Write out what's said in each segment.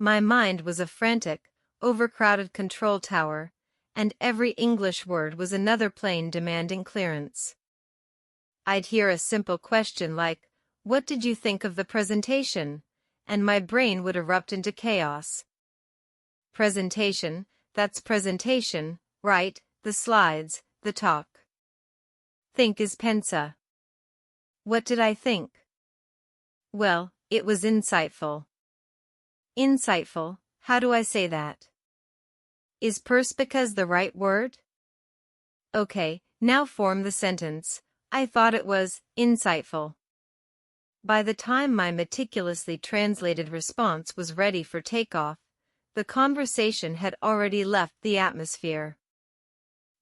My mind was a frantic, overcrowded control tower, and every English word was another plane demanding clearance. I'd hear a simple question like, "What did you think of the presentation?" and my brain would erupt into chaos. Presentation, that's presentation, right? The slides, the talk. Think is pensa. What did I think? Well, it was insightful. Insightful, how do I say that? Is perspicace the right word? Okay, now form the sentence. I thought it was insightful. By the time my meticulously translated response was ready for takeoff, the conversation had already left the atmosphere.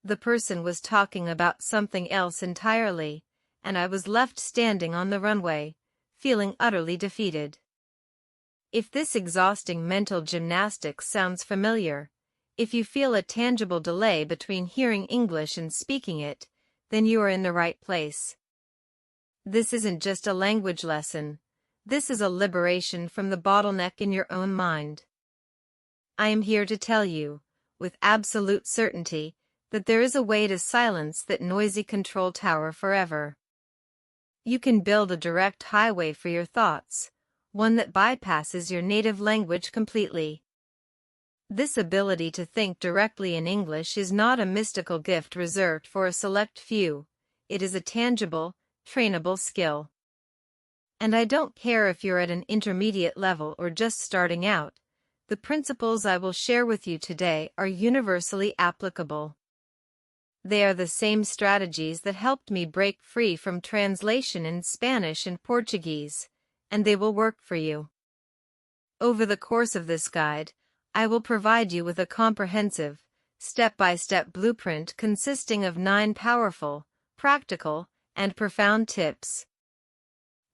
The person was talking about something else entirely, and I was left standing on the runway, feeling utterly defeated. If this exhausting mental gymnastics sounds familiar, if you feel a tangible delay between hearing English and speaking it, then you are in the right place. This isn't just a language lesson. This is a liberation from the bottleneck in your own mind. I am here to tell you, with absolute certainty, that there is a way to silence that noisy control tower forever. You can build a direct highway for your thoughts, one that bypasses your native language completely. This ability to think directly in English is not a mystical gift reserved for a select few. It is a tangible, trainable skill. And I don't care if you're at an intermediate level or just starting out, the principles I will share with you today are universally applicable. They are the same strategies that helped me break free from translation in Spanish and Portuguese, and they will work for you. Over the course of this guide, I will provide you with a comprehensive, step-by-step blueprint consisting of 9 powerful, practical, and profound tips.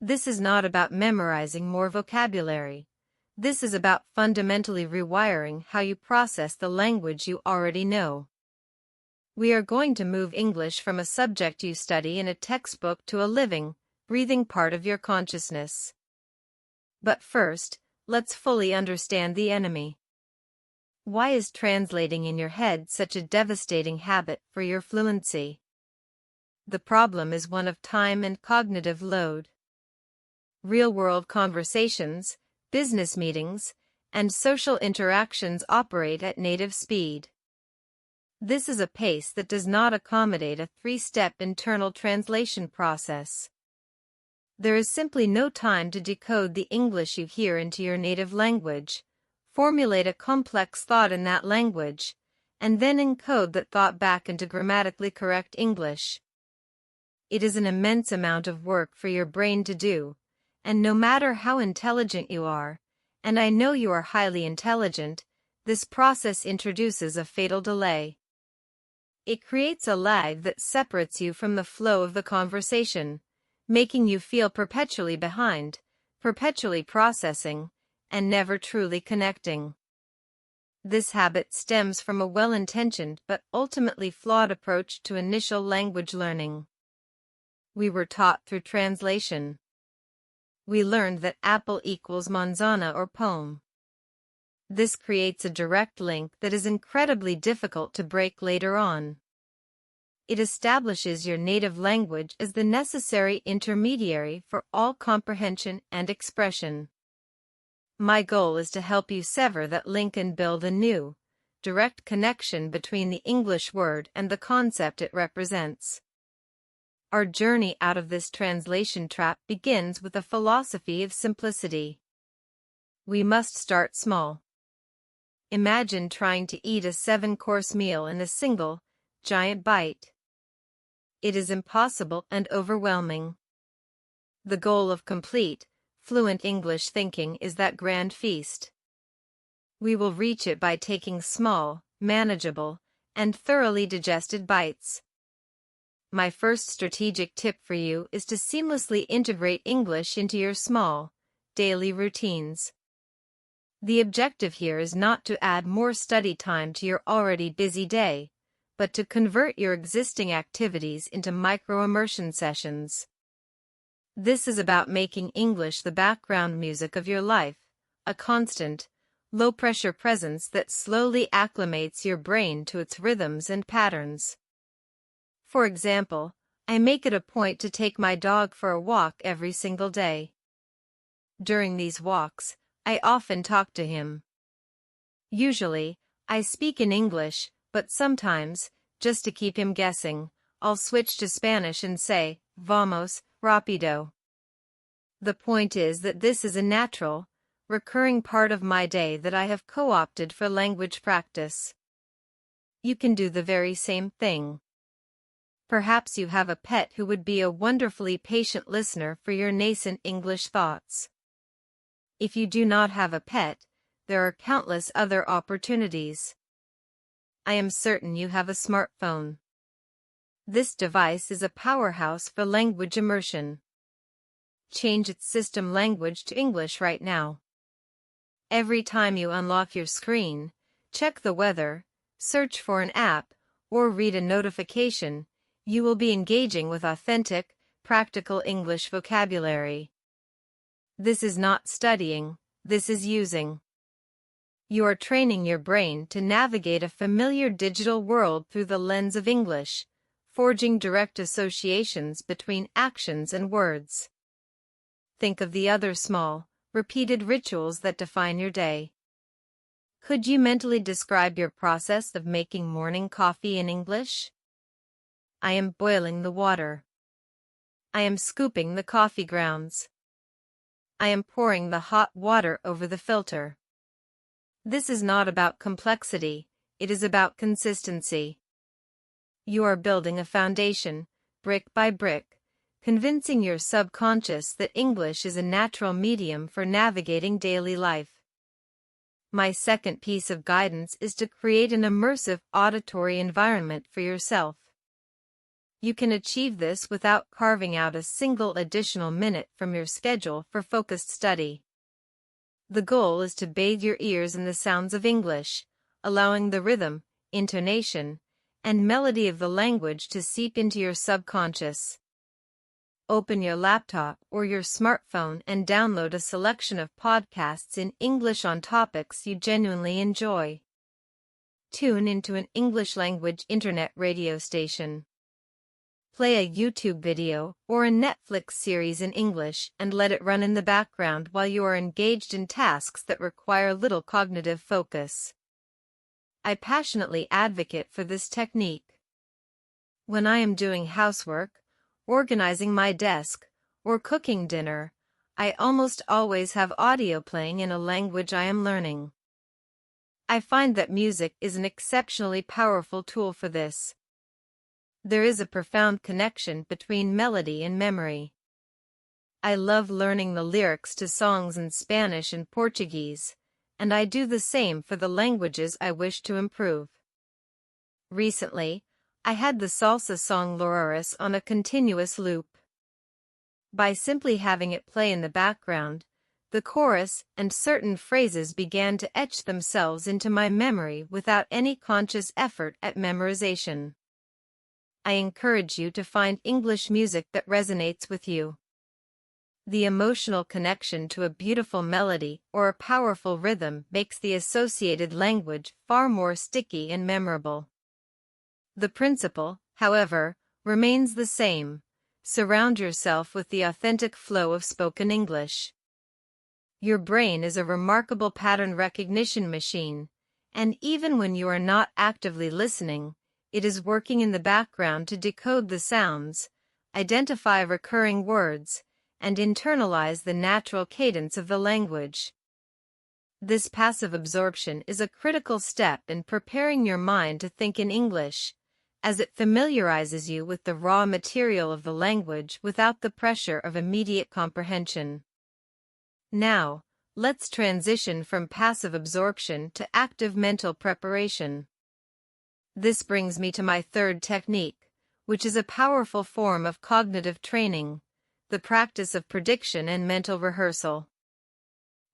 This is not about memorizing more vocabulary. This is about fundamentally rewiring how you process the language you already know. We are going to move English from a subject you study in a textbook to a living, breathing part of your consciousness. But first, let's fully understand the enemy. Why is translating in your head such a devastating habit for your fluency? The problem is one of time and cognitive load. Real-world conversations, business meetings, and social interactions operate at native speed. This is a pace that does not accommodate a 3-step internal translation process. There is simply no time to decode the English you hear into your native language, formulate a complex thought in that language, and then encode that thought back into grammatically correct English. It is an immense amount of work for your brain to do, and no matter how intelligent you are, and I know you are highly intelligent, this process introduces a fatal delay. It creates a lag that separates you from the flow of the conversation, making you feel perpetually behind, perpetually processing, and never truly connecting. This habit stems from a well-intentioned but ultimately flawed approach to initial language learning. We were taught through translation. We learned that apple equals manzana or poem. This creates a direct link that is incredibly difficult to break later on. It establishes your native language as the necessary intermediary for all comprehension and expression. My goal is to help you sever that link and build a new, direct connection between the English word and the concept it represents. Our journey out of this translation trap begins with a philosophy of simplicity. We must start small. Imagine trying to eat a 7-course meal in a single, giant bite. It is impossible and overwhelming. The goal of complete, fluent English thinking is that grand feast. We will reach it by taking small, manageable, and thoroughly digested bites. My first strategic tip for you is to seamlessly integrate English into your small, daily routines. The objective here is not to add more study time to your already busy day, but to convert your existing activities into micro-immersion sessions. This is about making English the background music of your life, a constant, low-pressure presence that slowly acclimates your brain to its rhythms and patterns. For example, I make it a point to take my dog for a walk every single day. During these walks, I often talk to him. Usually, I speak in English, but sometimes, just to keep him guessing, I'll switch to Spanish and say, "Vamos, rápido." The point is that this is a natural, recurring part of my day that I have co-opted for language practice. You can do the very same thing. Perhaps you have a pet who would be a wonderfully patient listener for your nascent English thoughts. If you do not have a pet, there are countless other opportunities. I am certain you have a smartphone. This device is a powerhouse for language immersion. Change its system language to English right now. Every time you unlock your screen, check the weather, search for an app, or read a notification, you will be engaging with authentic, practical English vocabulary. This is not studying, this is using. You are training your brain to navigate a familiar digital world through the lens of English, forging direct associations between actions and words. Think of the other small, repeated rituals that define your day. Could you mentally describe your process of making morning coffee in English? I am boiling the water. I am scooping the coffee grounds. I am pouring the hot water over the filter. This is not about complexity, it is about consistency. You are building a foundation, brick by brick, convincing your subconscious that English is a natural medium for navigating daily life. My second piece of guidance is to create an immersive auditory environment for yourself. You can achieve this without carving out a single additional minute from your schedule for focused study. The goal is to bathe your ears in the sounds of English, allowing the rhythm, intonation, and melody of the language to seep into your subconscious. Open your laptop or your smartphone and download a selection of podcasts in English on topics you genuinely enjoy. Tune into an English language internet radio station. Play a YouTube video or a Netflix series in English and let it run in the background while you are engaged in tasks that require little cognitive focus. I passionately advocate for this technique. When I am doing housework, organizing my desk, or cooking dinner, I almost always have audio playing in a language I am learning. I find that music is an exceptionally powerful tool for this. There is a profound connection between melody and memory. I love learning the lyrics to songs in Spanish and Portuguese, and I do the same for the languages I wish to improve. Recently, I had the salsa song Loraris on a continuous loop. By simply having it play in the background, the chorus and certain phrases began to etch themselves into my memory without any conscious effort at memorization. I encourage you to find English music that resonates with you. The emotional connection to a beautiful melody or a powerful rhythm makes the associated language far more sticky and memorable. The principle, however, remains the same. Surround yourself with the authentic flow of spoken English. Your brain is a remarkable pattern recognition machine, and even when you are not actively listening, it is working in the background to decode the sounds, identify recurring words, and internalize the natural cadence of the language. This passive absorption is a critical step in preparing your mind to think in English, as it familiarizes you with the raw material of the language without the pressure of immediate comprehension. Now, let's transition from passive absorption to active mental preparation. This brings me to my third technique, which is a powerful form of cognitive training, the practice of prediction and mental rehearsal.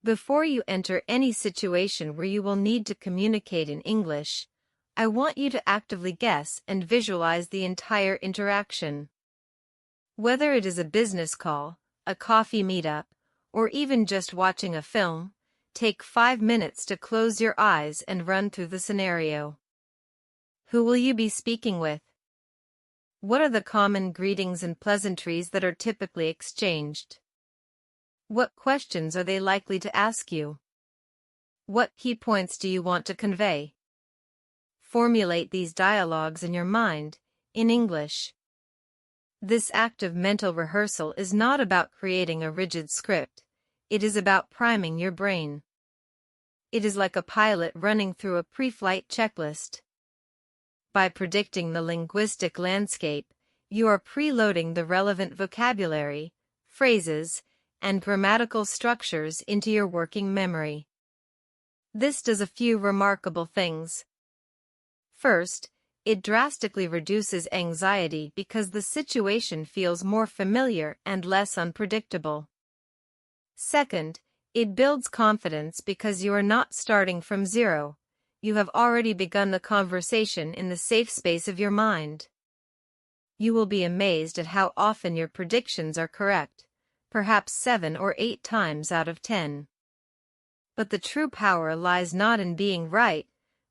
Before you enter any situation where you will need to communicate in English, I want you to actively guess and visualize the entire interaction. Whether it is a business call, a coffee meetup, or even just watching a film, Take 5 minutes to close your eyes and run through the scenario. Who will you be speaking with? What are the common greetings and pleasantries that are typically exchanged? What questions are they likely to ask you? What key points do you want to convey? Formulate these dialogues in your mind, in English. This act of mental rehearsal is not about creating a rigid script, it is about priming your brain. It is like a pilot running through a pre-flight checklist. By predicting the linguistic landscape, you are preloading the relevant vocabulary, phrases, and grammatical structures into your working memory. This does a few remarkable things. First, it drastically reduces anxiety because the situation feels more familiar and less unpredictable. Second, it builds confidence because you are not starting from zero. You have already begun the conversation in the safe space of your mind. You will be amazed at how often your predictions are correct, perhaps 7 or 8 times out of 10. But the true power lies not in being right,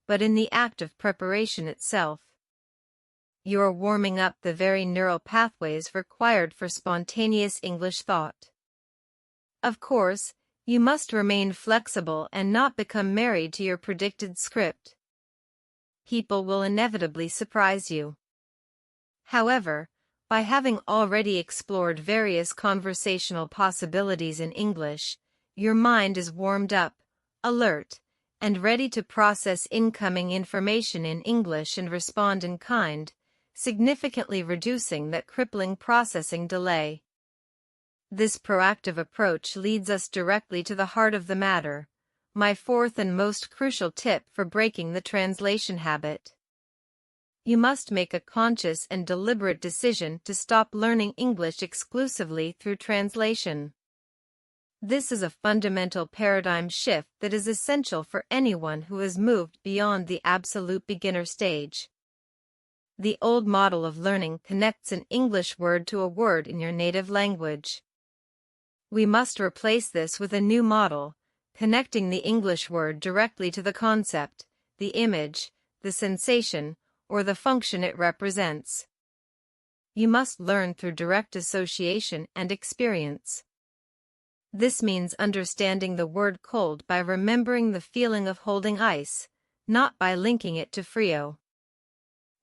but in the act of preparation itself. You are warming up the very neural pathways required for spontaneous English thought. Of course, you must remain flexible and not become married to your predicted script. People will inevitably surprise you. However, by having already explored various conversational possibilities in English, your mind is warmed up, alert, and ready to process incoming information in English and respond in kind, significantly reducing that crippling processing delay. This proactive approach leads us directly to the heart of the matter, my fourth and most crucial tip for breaking the translation habit. You must make a conscious and deliberate decision to stop learning English exclusively through translation. This is a fundamental paradigm shift that is essential for anyone who has moved beyond the absolute beginner stage. The old model of learning connects an English word to a word in your native language. We must replace this with a new model, connecting the English word directly to the concept, the image, the sensation, or the function it represents. You must learn through direct association and experience. This means understanding the word cold by remembering the feeling of holding ice, not by linking it to Frio.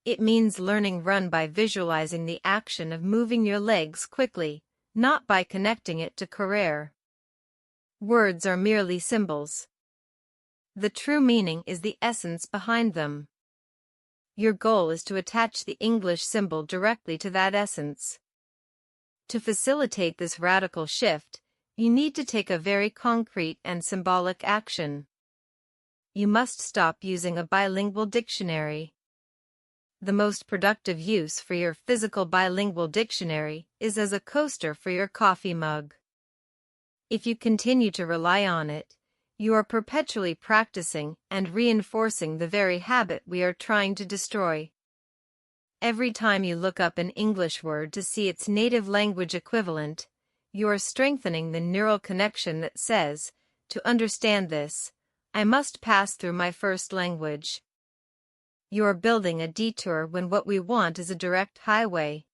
It means learning run by visualizing the action of moving your legs quickly, not by connecting it to correr. Words are merely symbols. The true meaning is the essence behind them. Your goal is to attach the English symbol directly to that essence. To facilitate this radical shift, you need to take a very concrete and symbolic action. You must stop using a bilingual dictionary. The most productive use for your physical bilingual dictionary is as a coaster for your coffee mug. If you continue to rely on it, you are perpetually practicing and reinforcing the very habit we are trying to destroy. Every time you look up an English word to see its native language equivalent, you are strengthening the neural connection that says, to understand this, I must pass through my first language. You are building a detour when what we want is a direct highway.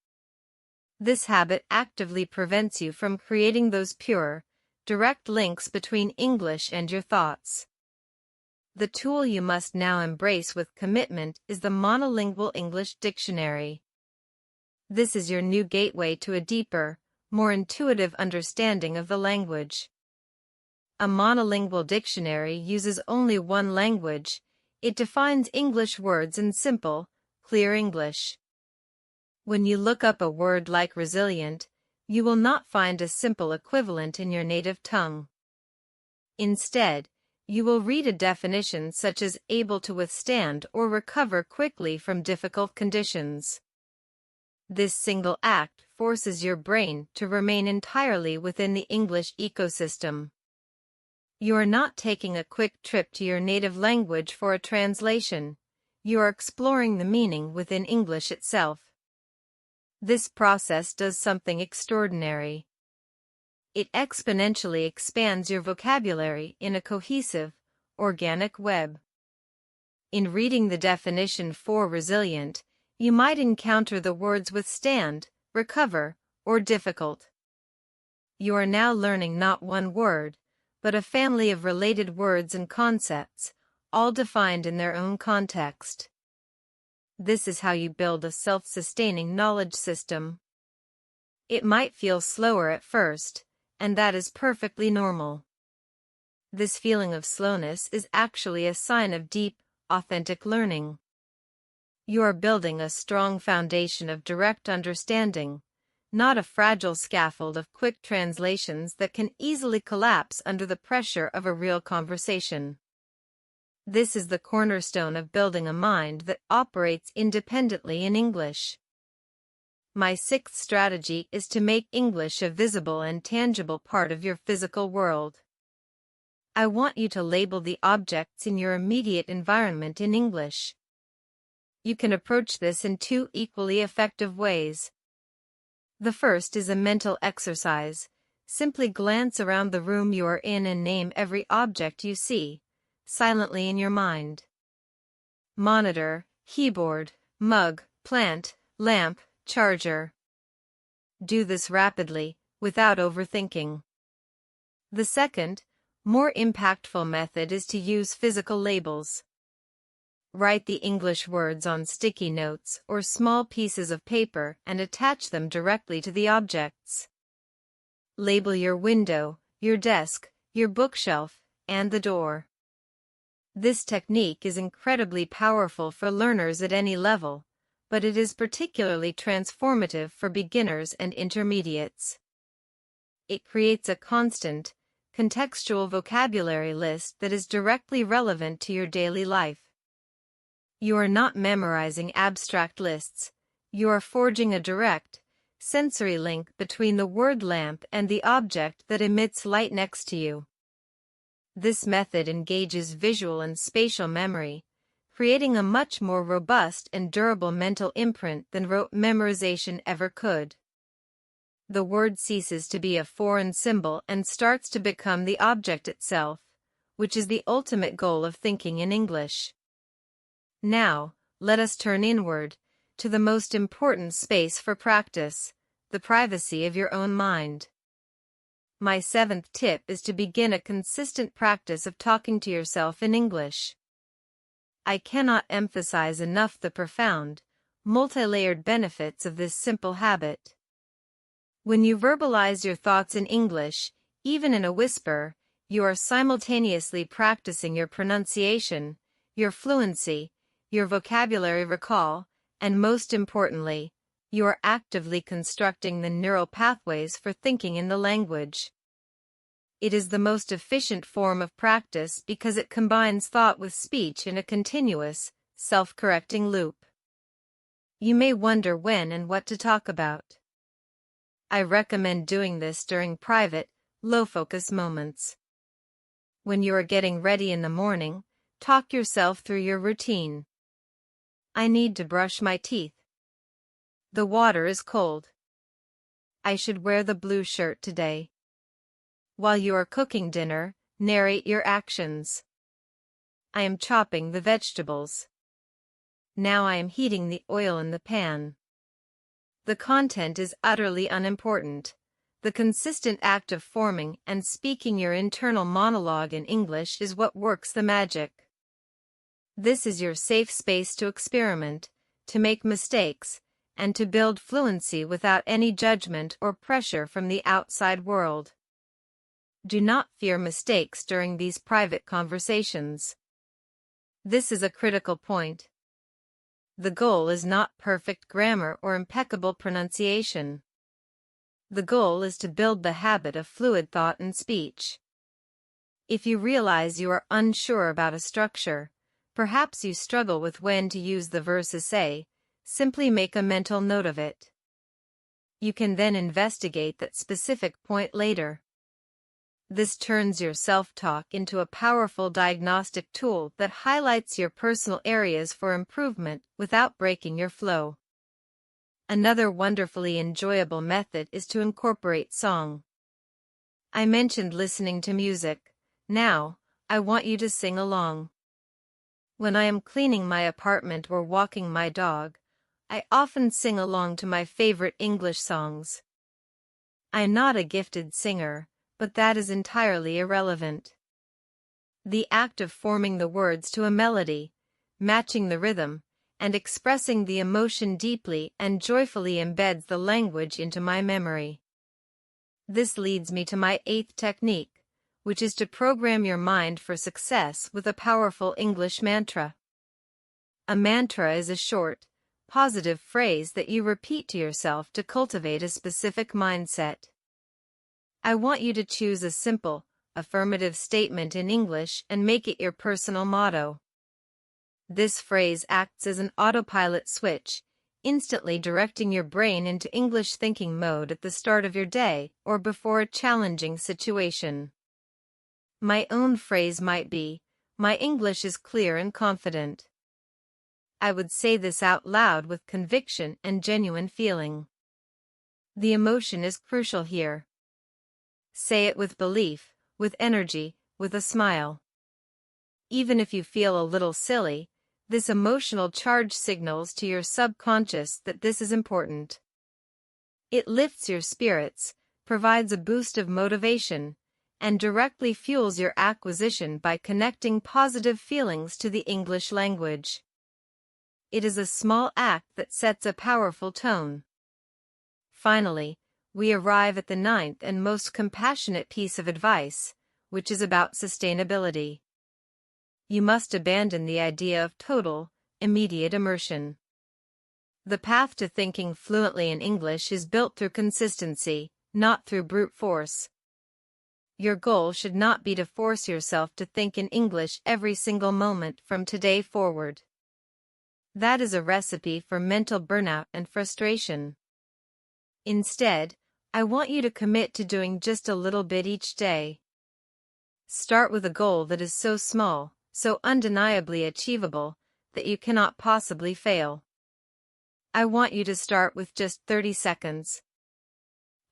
This habit actively prevents you from creating those pure, direct links between English and your thoughts. The tool you must now embrace with commitment is the monolingual English dictionary. This is your new gateway to a deeper, more intuitive understanding of the language. A monolingual dictionary uses only one language. It defines English words in simple, clear English. When you look up a word like resilient, you will not find a simple equivalent in your native tongue. Instead, you will read a definition such as able to withstand or recover quickly from difficult conditions. This single act forces your brain to remain entirely within the English ecosystem. You are not taking a quick trip to your native language for a translation. You are exploring the meaning within English itself. This process does something extraordinary. It exponentially expands your vocabulary in a cohesive, organic web. In reading the definition for resilient, you might encounter the words withstand, recover, or difficult. You are now learning not one word, but a family of related words and concepts, all defined in their own context. This is how you build a self-sustaining knowledge system. It might feel slower at first, and that is perfectly normal. This feeling of slowness is actually a sign of deep, authentic learning. You are building a strong foundation of direct understanding, not a fragile scaffold of quick translations that can easily collapse under the pressure of a real conversation. This is the cornerstone of building a mind that operates independently in English. My sixth strategy is to make English a visible and tangible part of your physical world. I want you to label the objects in your immediate environment in English. You can approach this in two equally effective ways. The first is a mental exercise. Simply glance around the room you are in and name every object you see, silently in your mind. Monitor, keyboard, mug, plant, lamp, charger. Do this rapidly, without overthinking. The second, more impactful method is to use physical labels. Write the English words on sticky notes or small pieces of paper and attach them directly to the objects. Label your window, your desk, your bookshelf, and the door. This technique is incredibly powerful for learners at any level, but it is particularly transformative for beginners and intermediates. It creates a constant, contextual vocabulary list that is directly relevant to your daily life. You are not memorizing abstract lists, you are forging a direct, sensory link between the word lamp and the object that emits light next to you. This method engages visual and spatial memory, creating a much more robust and durable mental imprint than rote memorization ever could. The word ceases to be a foreign symbol and starts to become the object itself, which is the ultimate goal of thinking in English. Now, let us turn inward, to the most important space for practice, the privacy of your own mind. My seventh tip is to begin a consistent practice of talking to yourself in English. I cannot emphasize enough the profound, multi-layered benefits of this simple habit. When you verbalize your thoughts in English, even in a whisper, you are simultaneously practicing your pronunciation, your fluency, your vocabulary recall, and most importantly, you are actively constructing the neural pathways for thinking in the language. It is the most efficient form of practice because it combines thought with speech in a continuous, self-correcting loop. You may wonder when and what to talk about. I recommend doing this during private, low-focus moments. When you are getting ready in the morning, talk yourself through your routine. I need to brush my teeth. The water is cold. I should wear the blue shirt today. While you are cooking dinner, narrate your actions. I am chopping the vegetables. Now I am heating the oil in the pan. The content is utterly unimportant. The consistent act of forming and speaking your internal monologue in English is what works the magic. This is your safe space to experiment, to make mistakes, and to build fluency without any judgment or pressure from the outside world. Do not fear mistakes during these private conversations. This is a critical point. The goal is not perfect grammar or impeccable pronunciation. The goal is to build the habit of fluid thought and speech. If you realize you are unsure about a structure, perhaps you struggle with when to use the verb say, simply make a mental note of it. You can then investigate that specific point later. This turns your self-talk into a powerful diagnostic tool that highlights your personal areas for improvement without breaking your flow. Another wonderfully enjoyable method is to incorporate song. I mentioned listening to music. Now, I want you to sing along. When I am cleaning my apartment or walking my dog, I often sing along to my favorite English songs. I'm not a gifted singer, but that is entirely irrelevant. The act of forming the words to a melody, matching the rhythm, and expressing the emotion deeply and joyfully embeds the language into my memory. This leads me to my 8th technique, which is to program your mind for success with a powerful English mantra. A mantra is a short, positive phrase that you repeat to yourself to cultivate a specific mindset. I want you to choose a simple, affirmative statement in English and make it your personal motto. This phrase acts as an autopilot switch, instantly directing your brain into English thinking mode at the start of your day or before a challenging situation. My own phrase might be, "My English is clear and confident." I would say this out loud with conviction and genuine feeling. The emotion is crucial here. Say it with belief, with energy, with a smile. Even if you feel a little silly, this emotional charge signals to your subconscious that this is important. It lifts your spirits, provides a boost of motivation, and directly fuels your acquisition by connecting positive feelings to the English language. It is a small act that sets a powerful tone. Finally, we arrive at the 9th and most compassionate piece of advice, which is about sustainability. You must abandon the idea of total, immediate immersion. The path to thinking fluently in English is built through consistency, not through brute force. Your goal should not be to force yourself to think in English every single moment from today forward. That is a recipe for mental burnout and frustration. Instead, I want you to commit to doing just a little bit each day. Start with a goal that is so small, so undeniably achievable, that you cannot possibly fail. I want you to start with just 30 seconds.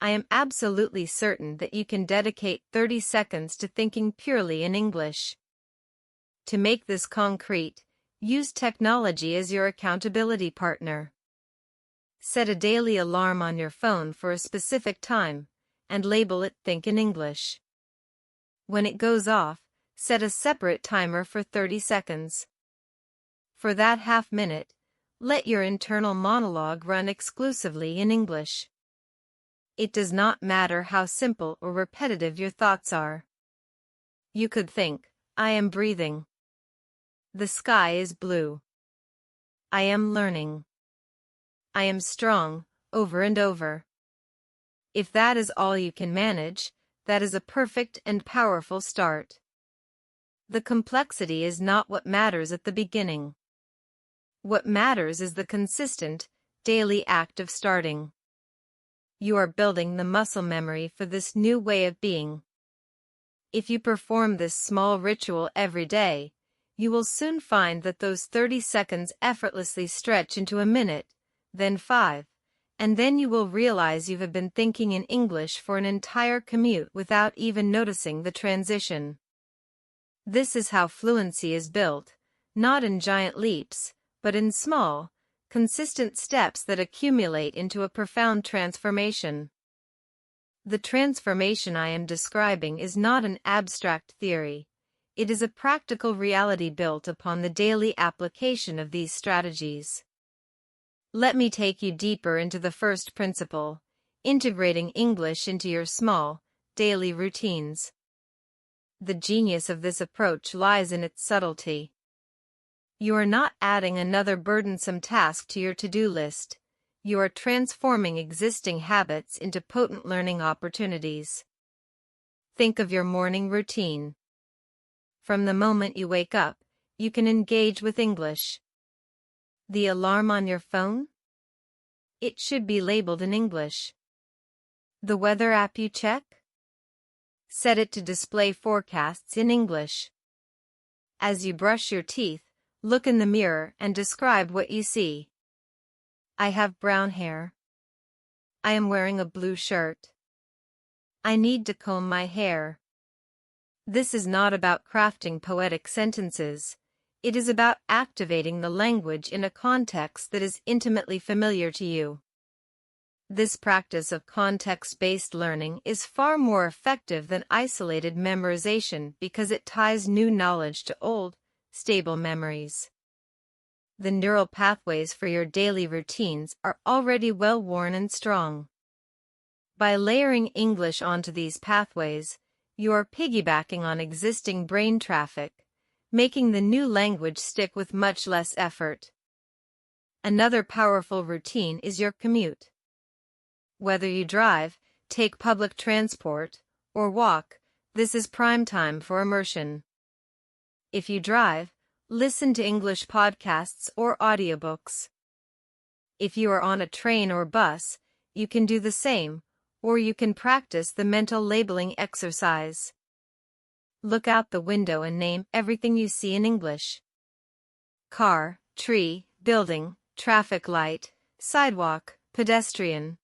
I am absolutely certain that you can dedicate 30 seconds to thinking purely in English. To make this concrete, use technology as your accountability partner. Set a daily alarm on your phone for a specific time, and label it Think in English. When it goes off, set a separate timer for 30 seconds. For that half minute, let your internal monologue run exclusively in English. It does not matter how simple or repetitive your thoughts are. You could think, I am breathing. The sky is blue. I am learning. I am strong, over and over. If that is all you can manage, that is a perfect and powerful start. The complexity is not what matters at the beginning. What matters is the consistent, daily act of starting. You are building the muscle memory for this new way of being. If you perform this small ritual every day, you will soon find that those 30 seconds effortlessly stretch into a minute, then 5, and then you will realize you have been thinking in English for an entire commute without even noticing the transition. This is how fluency is built, not in giant leaps, but in small, consistent steps that accumulate into a profound transformation. The transformation I am describing is not an abstract theory. It is a practical reality built upon the daily application of these strategies. Let me take you deeper into the first principle, integrating English into your small, daily routines. The genius of this approach lies in its subtlety. You are not adding another burdensome task to your to-do list. You are transforming existing habits into potent learning opportunities. Think of your morning routine. From the moment you wake up, you can engage with English. The alarm on your phone? It should be labeled in English. The weather app you check? Set it to display forecasts in English. As you brush your teeth, look in the mirror and describe what you see. I have brown hair. I am wearing a blue shirt. I need to comb my hair. This is not about crafting poetic sentences. It is about activating the language in a context that is intimately familiar to you. This practice of context-based learning is far more effective than isolated memorization because it ties new knowledge to old, stable memories. The neural pathways for your daily routines are already well-worn and strong. By layering English onto these pathways, you are piggybacking on existing brain traffic, making the new language stick with much less effort. Another powerful routine is your commute. Whether you drive, take public transport, or walk, this is prime time for immersion. If you drive, listen to English podcasts or audiobooks. If you are on a train or bus, you can do the same, or you can practice the mental labeling exercise. Look out the window and name everything you see in English. Car, tree, building, traffic light, sidewalk, pedestrian.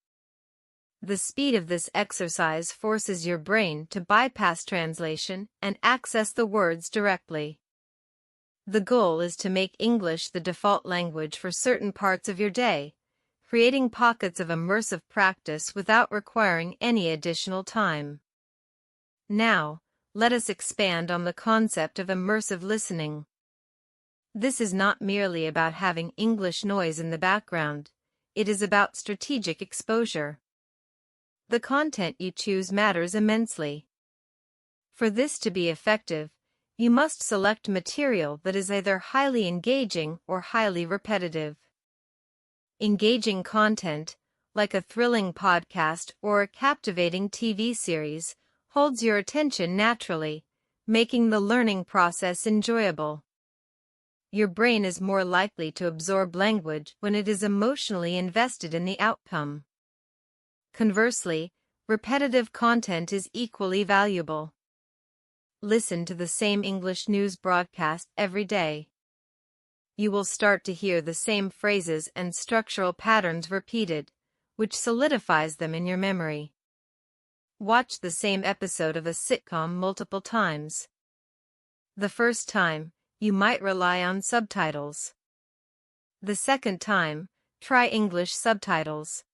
The speed of this exercise forces your brain to bypass translation and access the words directly. The goal is to make English the default language for certain parts of your day, creating pockets of immersive practice without requiring any additional time. Now, let us expand on the concept of immersive listening. This is not merely about having English noise in the background, it is about strategic exposure. The content you choose matters immensely. For this to be effective, you must select material that is either highly engaging or highly repetitive. Engaging content, like a thrilling podcast or a captivating TV series, holds your attention naturally, making the learning process enjoyable. Your brain is more likely to absorb language when it is emotionally invested in the outcome. Conversely, repetitive content is equally valuable. Listen to the same English news broadcast every day. You will start to hear the same phrases and structural patterns repeated, which solidifies them in your memory. Watch the same episode of a sitcom multiple times. The first time, you might rely on subtitles. The second time, try English subtitles.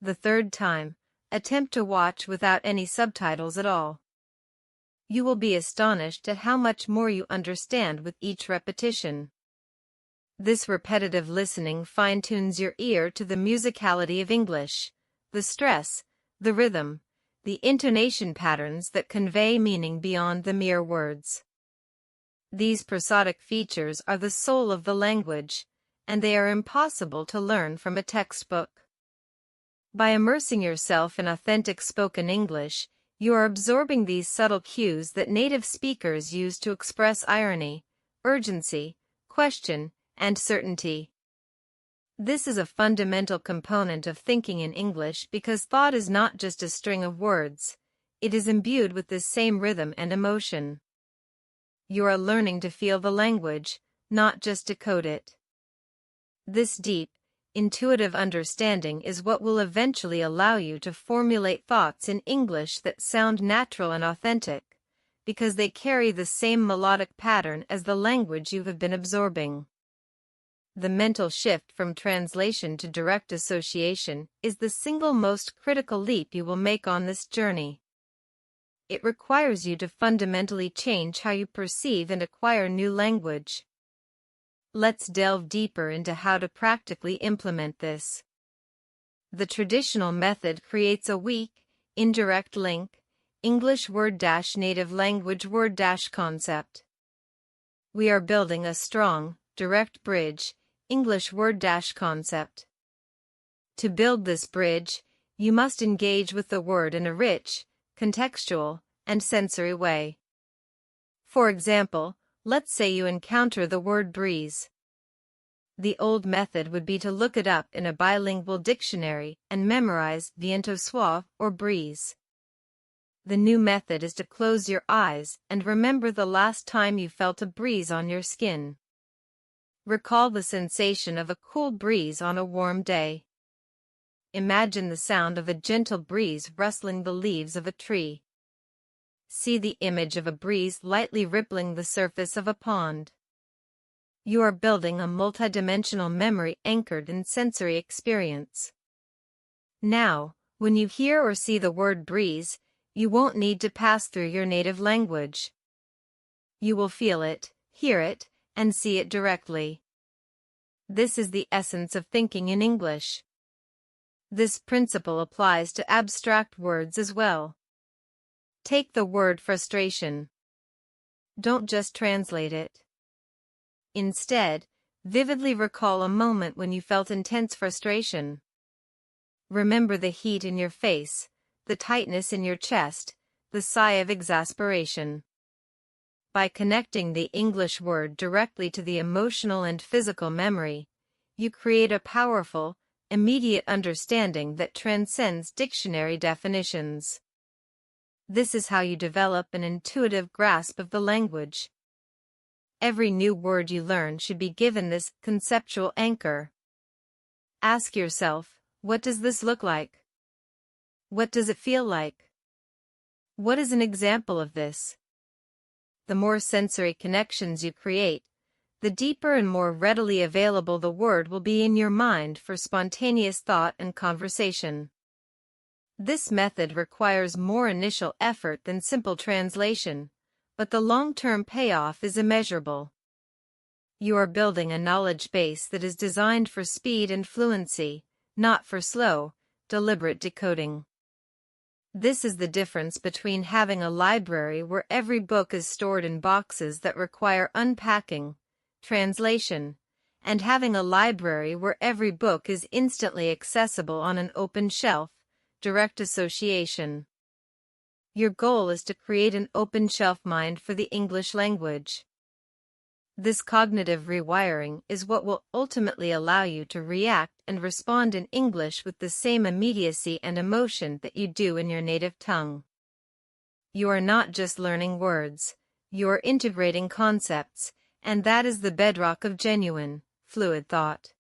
The third time, attempt to watch without any subtitles at all. You will be astonished at how much more you understand with each repetition. This repetitive listening fine-tunes your ear to the musicality of English, the stress, the rhythm, the intonation patterns that convey meaning beyond the mere words. These prosodic features are the soul of the language, and they are impossible to learn from a textbook. By immersing yourself in authentic spoken English, you are absorbing these subtle cues that native speakers use to express irony, urgency, question, and certainty. This is a fundamental component of thinking in English because thought is not just a string of words, it is imbued with this same rhythm and emotion. You are learning to feel the language, not just decode it. This deep, intuitive understanding is what will eventually allow you to formulate thoughts in English that sound natural and authentic, because they carry the same melodic pattern as the language you have been absorbing. The mental shift from translation to direct association is the single most critical leap you will make on this journey. It requires you to fundamentally change how you perceive and acquire new language. Let's delve deeper into how to practically implement this. The traditional method creates a weak, indirect link, English word-native language word-concept. We are building a strong, direct bridge, English word-concept. To build this bridge, you must engage with the word in a rich, contextual, and sensory way. For example, let's say you encounter the word breeze. The old method would be to look it up in a bilingual dictionary and memorize viento suave or breeze. The new method is to close your eyes and remember the last time you felt a breeze on your skin. Recall the sensation of a cool breeze on a warm day. imagine the sound of a gentle breeze rustling the leaves of a tree. See the image of a breeze lightly rippling the surface of a pond. You are building a multidimensional memory anchored in sensory experience. Now, when you hear or see the word breeze, you won't need to pass through your native language. You will feel it, hear it, and see it directly. This is the essence of thinking in English. This principle applies to abstract words as well. Take the word frustration. Don't just translate it. Instead, vividly recall a moment when you felt intense frustration. Remember the heat in your face, the tightness in your chest, the sigh of exasperation. By connecting the English word directly to the emotional and physical memory, you create a powerful, immediate understanding that transcends dictionary definitions. This is how you develop an intuitive grasp of the language. Every new word you learn should be given this conceptual anchor. Ask yourself, what does this look like? What does it feel like? What is an example of this? The more sensory connections you create, the deeper and more readily available the word will be in your mind for spontaneous thought and conversation. This method requires more initial effort than simple translation, but the long-term payoff is immeasurable. You are building a knowledge base that is designed for speed and fluency, not for slow, deliberate decoding. This is the difference between having a library where every book is stored in boxes that require unpacking, translation, and having a library where every book is instantly accessible on an open shelf, direct association. Your goal is to create an open shelf mind for the English language. This cognitive rewiring is what will ultimately allow you to react and respond in English with the same immediacy and emotion that you do in your native tongue. You are not just learning words, you are integrating concepts, and that is the bedrock of genuine, fluid thought.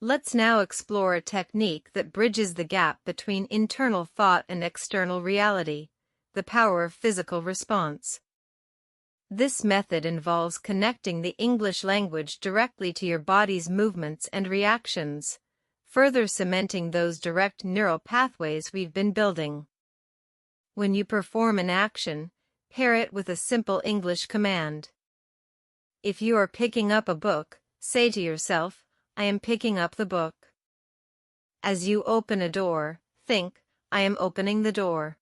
Let's now explore a technique that bridges the gap between internal thought and external reality, the power of physical response. This method involves connecting the English language directly to your body's movements and reactions, further cementing those direct neural pathways we've been building. When you perform an action, pair it with a simple English command. If you are picking up a book, say to yourself, I am picking up the book. As you open a door, think, I am opening the door.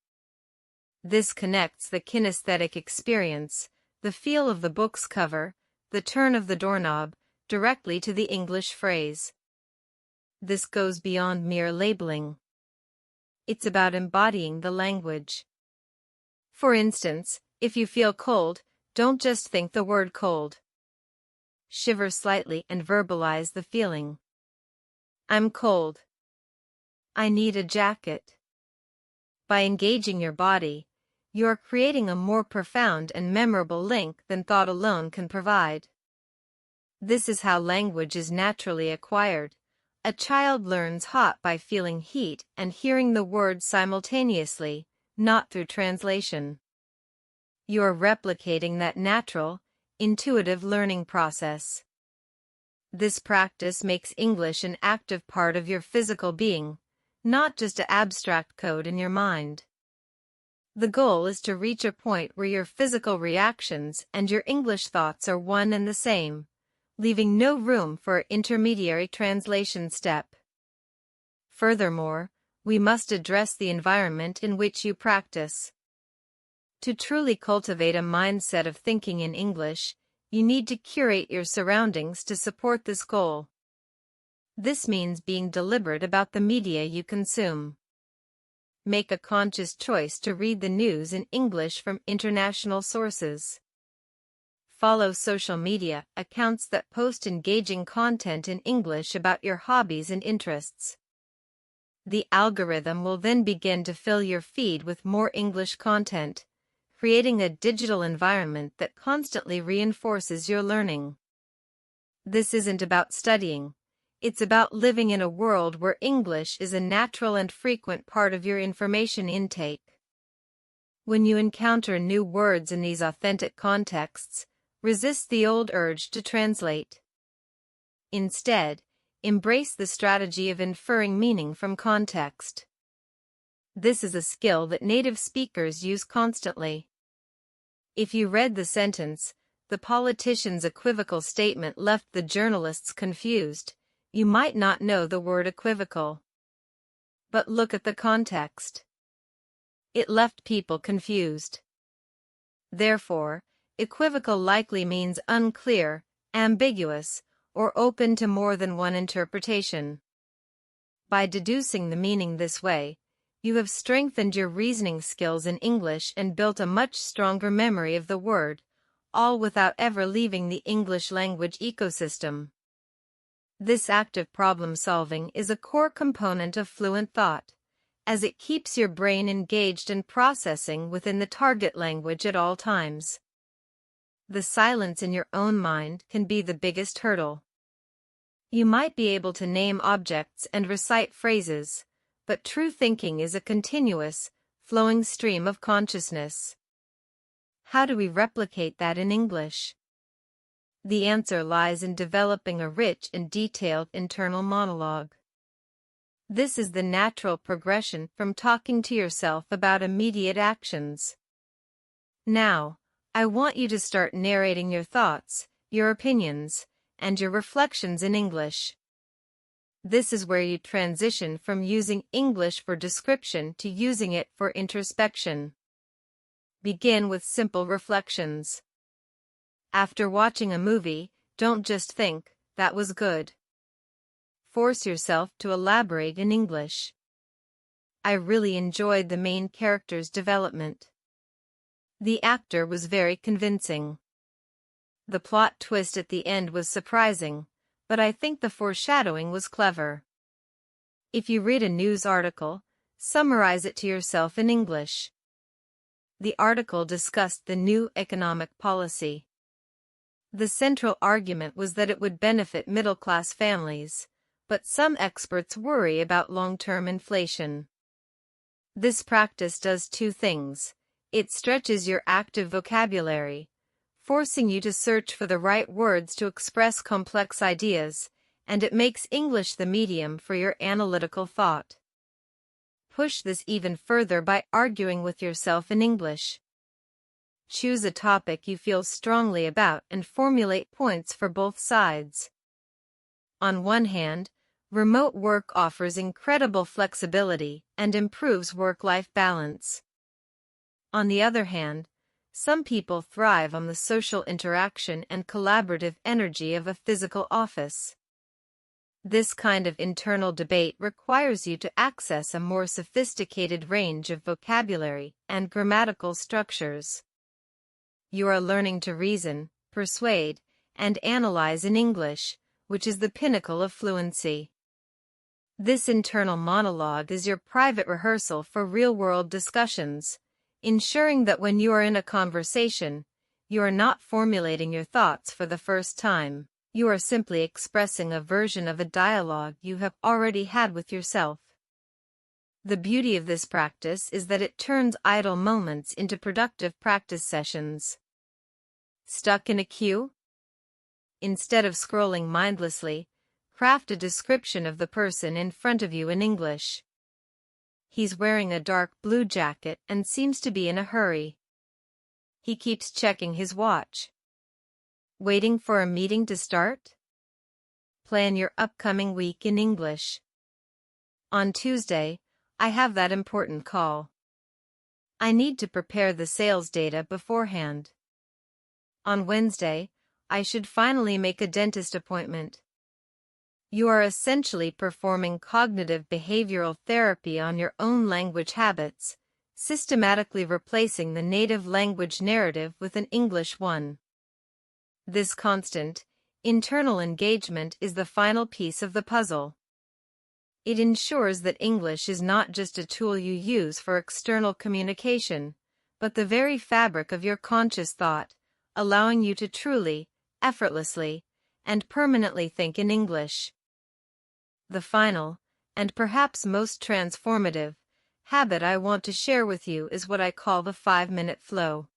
This connects the kinesthetic experience, the feel of the book's cover, the turn of the doorknob, directly to the English phrase. This goes beyond mere labeling. It's about embodying the language. For instance, if you feel cold, don't just think the word cold. Shiver slightly and verbalize the feeling. I'm cold. I need a jacket. By engaging your body, you are creating a more profound and memorable link than thought alone can provide. This is how language is naturally acquired. A child learns hot by feeling heat and hearing the words simultaneously, not through translation. You are replicating that natural, intuitive learning process. This practice makes English an active part of your physical being, not just an abstract code in your mind. The goal is to reach a point where your physical reactions and your English thoughts are one and the same, leaving no room for an intermediary translation step. Furthermore, we must address the environment in which you practice. To truly cultivate a mindset of thinking in English, you need to curate your surroundings to support this goal. This means being deliberate about the media you consume. Make a conscious choice to read the news in English from international sources. Follow social media accounts that post engaging content in English about your hobbies and interests. The algorithm will then begin to fill your feed with more English content, creating a digital environment that constantly reinforces your learning. This isn't about studying, It's about living in a world where English is a natural and frequent part of your information intake. When you encounter new words in these authentic contexts, resist the old urge to translate. Instead, embrace the strategy of inferring meaning from context. This is a skill that native speakers use constantly. If you read the sentence, "The politician's equivocal statement left the journalists confused," you might not know the word equivocal. But look at the context. It left people confused. Therefore, equivocal likely means unclear, ambiguous, or open to more than one interpretation. By deducing the meaning this way, you have strengthened your reasoning skills in English and built a much stronger memory of the word, all without ever leaving the English language ecosystem. This active problem-solving is a core component of fluent thought, as it keeps your brain engaged and processing within the target language at all times. The silence in your own mind can be the biggest hurdle. You might be able to name objects and recite phrases, but true thinking is a continuous, flowing stream of consciousness. How do we replicate that in English? The answer lies in developing a rich and detailed internal monologue. This is the natural progression from talking to yourself about immediate actions. Now, I want you to start narrating your thoughts, your opinions, and your reflections in English. This is where you transition from using English for description to using it for introspection. Begin with simple reflections. After watching a movie, don't just think, "That was good." Force yourself to elaborate in English. "I really enjoyed the main character's development. The actor was very convincing. The plot twist at the end was surprising, but I think the foreshadowing was clever." If you read a news article, summarize it to yourself in English. The article discussed the new economic policy. The central argument was that it would benefit middle-class families, but some experts worry about long-term inflation. This practice does two things. It stretches your active vocabulary, forcing you to search for the right words to express complex ideas, and it makes English the medium for your analytical thought. Push this even further by arguing with yourself in English. Choose a topic you feel strongly about and formulate points for both sides. On one hand, remote work offers incredible flexibility and improves work-life balance. On the other hand, some people thrive on the social interaction and collaborative energy of a physical office. This kind of internal debate requires you to access a more sophisticated range of vocabulary and grammatical structures. You are learning to reason, persuade, and analyze in English, which is the pinnacle of fluency. This internal monologue is your private rehearsal for real-world discussions, ensuring that when you are in a conversation, you are not formulating your thoughts for the first time. You are simply expressing a version of a dialogue you have already had with yourself. The beauty of this practice is that it turns idle moments into productive practice sessions. Stuck in a queue? Instead of scrolling mindlessly, craft a description of the person in front of you in English. He's wearing a dark blue jacket and seems to be in a hurry. He keeps checking his watch. Waiting for a meeting to start? Plan your upcoming week in English. On Tuesday, I have that important call. I need to prepare the sales data beforehand. On Wednesday, I should finally make a dentist appointment. You are essentially performing cognitive behavioral therapy on your own language habits, systematically replacing the native language narrative with an English one. This constant, internal engagement is the final piece of the puzzle. It ensures that English is not just a tool you use for external communication, but the very fabric of your conscious thought, allowing you to truly, effortlessly, and permanently think in English. The final, and perhaps most transformative, habit I want to share with you is what I call the 5-minute flow.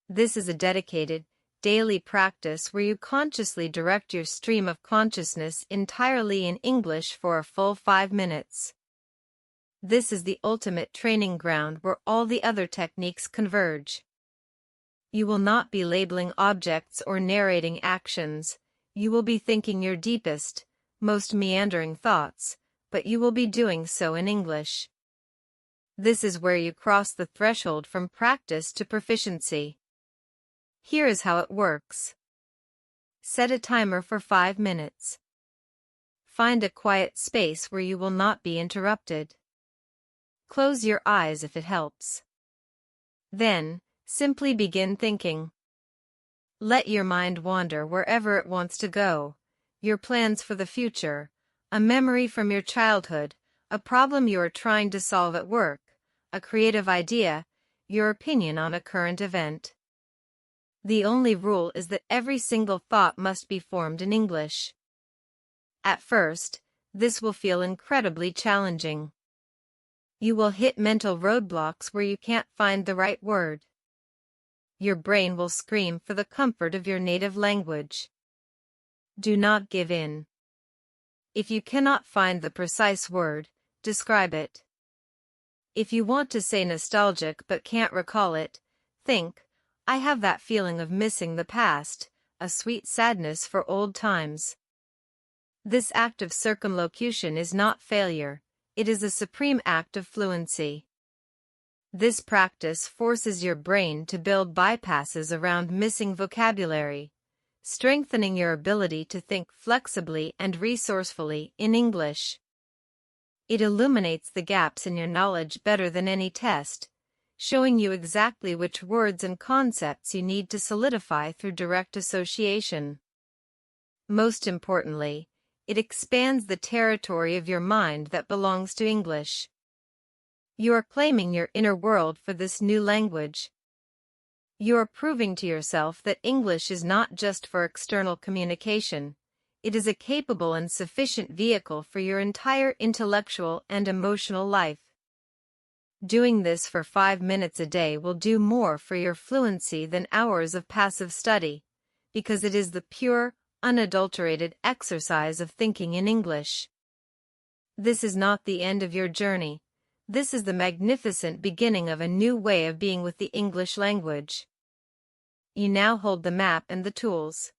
This is a dedicated, daily practice where you consciously direct your stream of consciousness entirely in English for a full 5 minutes. This is the ultimate training ground where all the other techniques converge. You will not be labeling objects or narrating actions. You will be thinking your deepest, most meandering thoughts, but you will be doing so in English. This is where you cross the threshold from practice to proficiency. Here is how it works. Set a timer for 5 minutes. Find a quiet space where you will not be interrupted. Close your eyes if it helps. Then, simply begin thinking. Let your mind wander wherever it wants to go. Your plans for the future, a memory from your childhood, a problem you are trying to solve at work, a creative idea, your opinion on a current event. The only rule is that every single thought must be formed in English. At first, this will feel incredibly challenging. You will hit mental roadblocks where you can't find the right word. Your brain will scream for the comfort of your native language. Do not give in. If you cannot find the precise word, describe it. If you want to say nostalgic but can't recall it, think, I have that feeling of missing the past, a sweet sadness for old times. This act of circumlocution is not failure, it is a supreme act of fluency. This practice forces your brain to build bypasses around missing vocabulary, strengthening your ability to think flexibly and resourcefully in English. It illuminates the gaps in your knowledge better than any test, showing you exactly which words and concepts you need to solidify through direct association. Most importantly, it expands the territory of your mind that belongs to English. You are claiming your inner world for this new language. You are proving to yourself that English is not just for external communication, it is a capable and sufficient vehicle for your entire intellectual and emotional life. Doing this for 5 minutes a day will do more for your fluency than hours of passive study, because it is the pure, unadulterated exercise of thinking in English. This is not the end of your journey. This is the magnificent beginning of a new way of being with the English language. You now hold the map and the tools.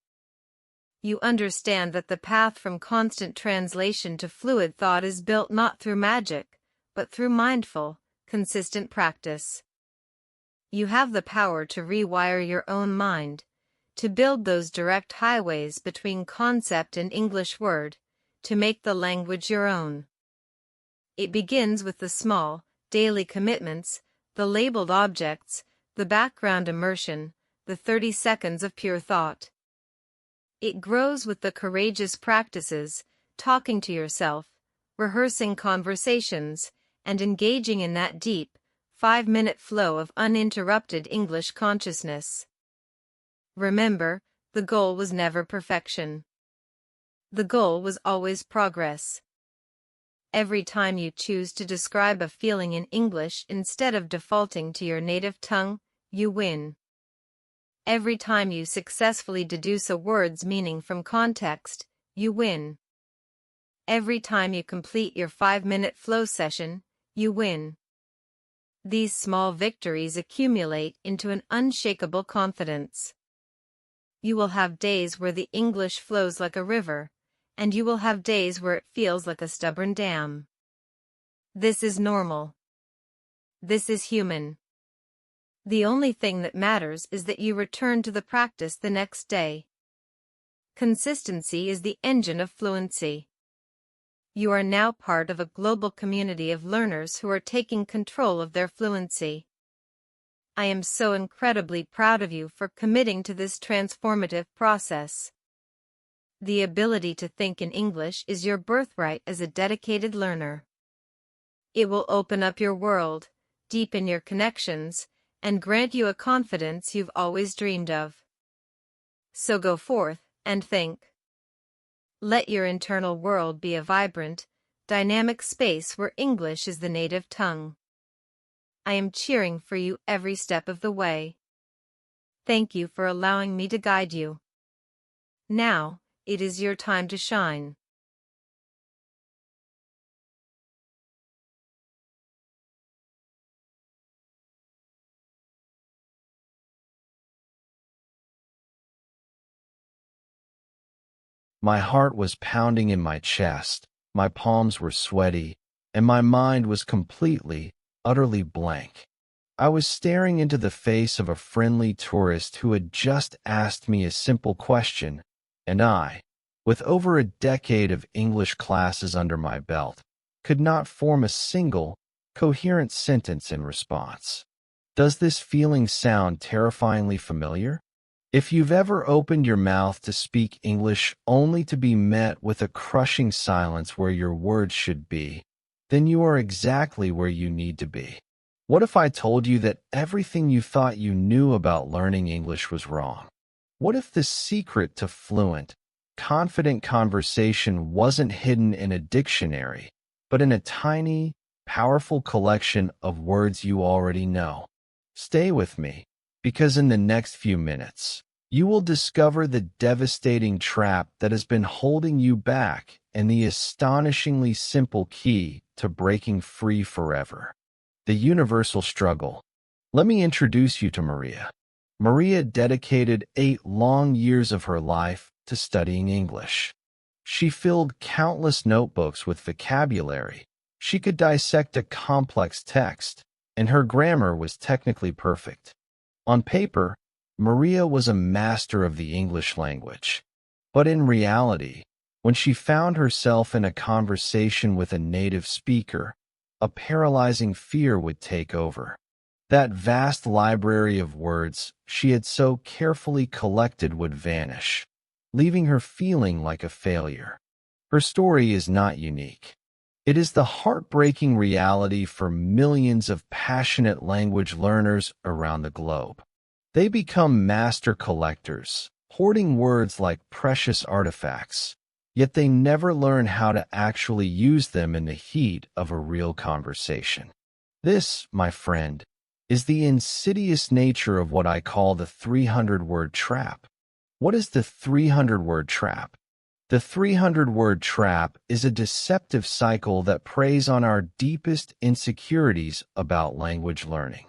You understand that the path from constant translation to fluid thought is built not through magic, but through mindful, consistent practice. You have the power to rewire your own mind, to build those direct highways between concept and English word, to make the language your own. It begins with the small, daily commitments, the labeled objects, the background immersion, the 30 seconds of pure thought. It grows with the courageous practices, talking to yourself, rehearsing conversations, and engaging in that deep, 5-minute flow of uninterrupted English consciousness. Remember, the goal was never perfection. The goal was always progress. Every time you choose to describe a feeling in English instead of defaulting to your native tongue, you win. Every time you successfully deduce a word's meaning from context, you win. Every time you complete your 5-minute flow session, you win. These small victories accumulate into an unshakable confidence. You will have days where the English flows like a river, and you will have days where it feels like a stubborn dam. This is normal. This is human. The only thing that matters is that you return to the practice the next day. Consistency is the engine of fluency. You are now part of a global community of learners who are taking control of their fluency. I am so incredibly proud of you for committing to this transformative process. The ability to think in English is your birthright as a dedicated learner. It will open up your world, deepen your connections, and grant you a confidence you've always dreamed of. So go forth and think. Let your internal world be a vibrant, dynamic space where English is the native tongue. I am cheering for you every step of the way. Thank you for allowing me to guide you. Now, it is your time to shine. My heart was pounding in my chest, my palms were sweaty, and my mind was completely, utterly blank. I was staring into the face of a friendly tourist who had just asked me a simple question, and I, with over a decade of English classes under my belt, could not form a single, coherent sentence in response. Does this feeling sound terrifyingly familiar? If you've ever opened your mouth to speak English only to be met with a crushing silence where your words should be, then you are exactly where you need to be. What if I told you that everything you thought you knew about learning English was wrong? What if the secret to fluent, confident conversation wasn't hidden in a dictionary, but in a tiny, powerful collection of words you already know? Stay with me, because in the next few minutes, you will discover the devastating trap that has been holding you back and the astonishingly simple key to breaking free forever. The universal struggle. Let me introduce you to Maria. Maria dedicated 8 long years of her life to studying English. She filled countless notebooks with vocabulary. She could dissect a complex text, and her grammar was technically perfect. On paper, Maria was a master of the English language. But in reality, when she found herself in a conversation with a native speaker, a paralyzing fear would take over. That vast library of words she had so carefully collected would vanish, leaving her feeling like a failure. Her story is not unique. It is the heartbreaking reality for millions of passionate language learners around the globe. They become master collectors, hoarding words like precious artifacts, yet they never learn how to actually use them in the heat of a real conversation. This, my friend, is the insidious nature of what I call the 300-word trap. What is the 300-word trap? The 300-word trap is a deceptive cycle that preys on our deepest insecurities about language learning.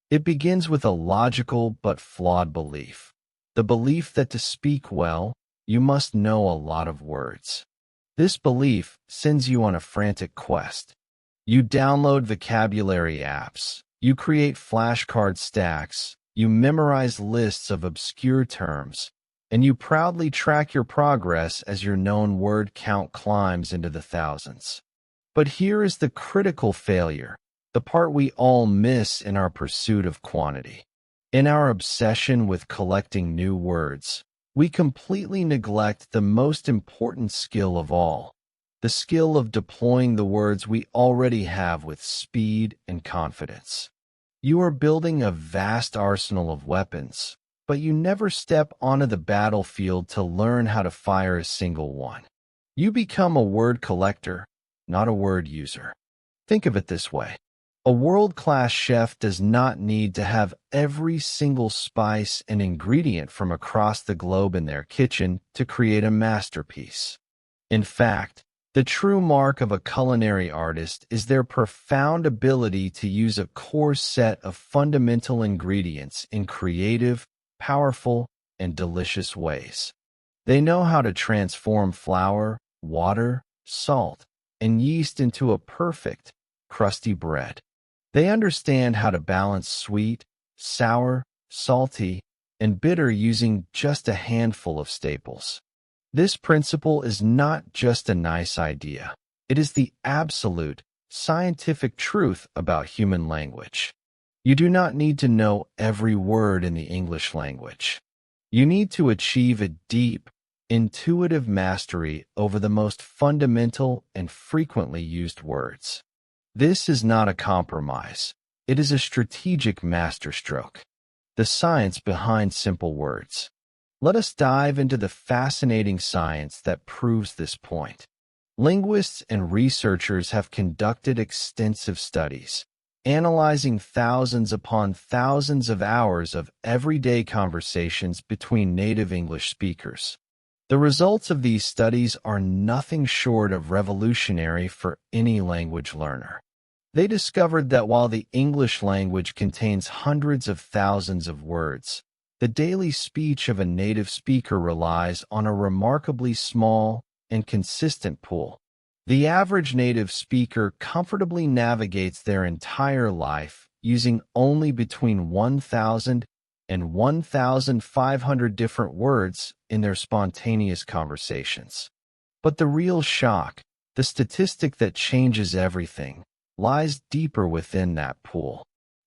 It begins with a logical but flawed belief, the belief that to speak well, you must know a lot of words. This belief sends you on a frantic quest. You download vocabulary apps, you create flashcard stacks, you memorize lists of obscure terms, and you proudly track your progress as your known word count climbs into the thousands. But here is the critical failure, the part we all miss in our pursuit of quantity. In our obsession with collecting new words, we completely neglect the most important skill of all, the skill of deploying the words we already have with speed and confidence. You are building a vast arsenal of weapons, but you never step onto the battlefield to learn how to fire a single one. You become a word collector, not a word user. Think of it this way. A world-class chef does not need to have every single spice and ingredient from across the globe in their kitchen to create a masterpiece. In fact, the true mark of a culinary artist is their profound ability to use a core set of fundamental ingredients in creative, powerful, and delicious ways. They know how to transform flour, water, salt, and yeast into a perfect, crusty bread. They understand how to balance sweet, sour, salty, and bitter using just a handful of staples. This principle is not just a nice idea. It is the absolute, scientific truth about human language. You do not need to know every word in the English language. You need to achieve a deep, intuitive mastery over the most fundamental and frequently used words. This is not a compromise. It is a strategic masterstroke. The science behind simple words. Let us dive into the fascinating science that proves this point. Linguists and researchers have conducted extensive studies, analyzing thousands upon thousands of hours of everyday conversations between native English speakers. The results of these studies are nothing short of revolutionary for any language learner. They discovered that while the English language contains hundreds of thousands of words, the daily speech of a native speaker relies on a remarkably small and consistent pool. The average native speaker comfortably navigates their entire life using only between 1,000 and 1,500 different words in their spontaneous conversations. But the real shock, the statistic that changes everything, lies deeper within that pool.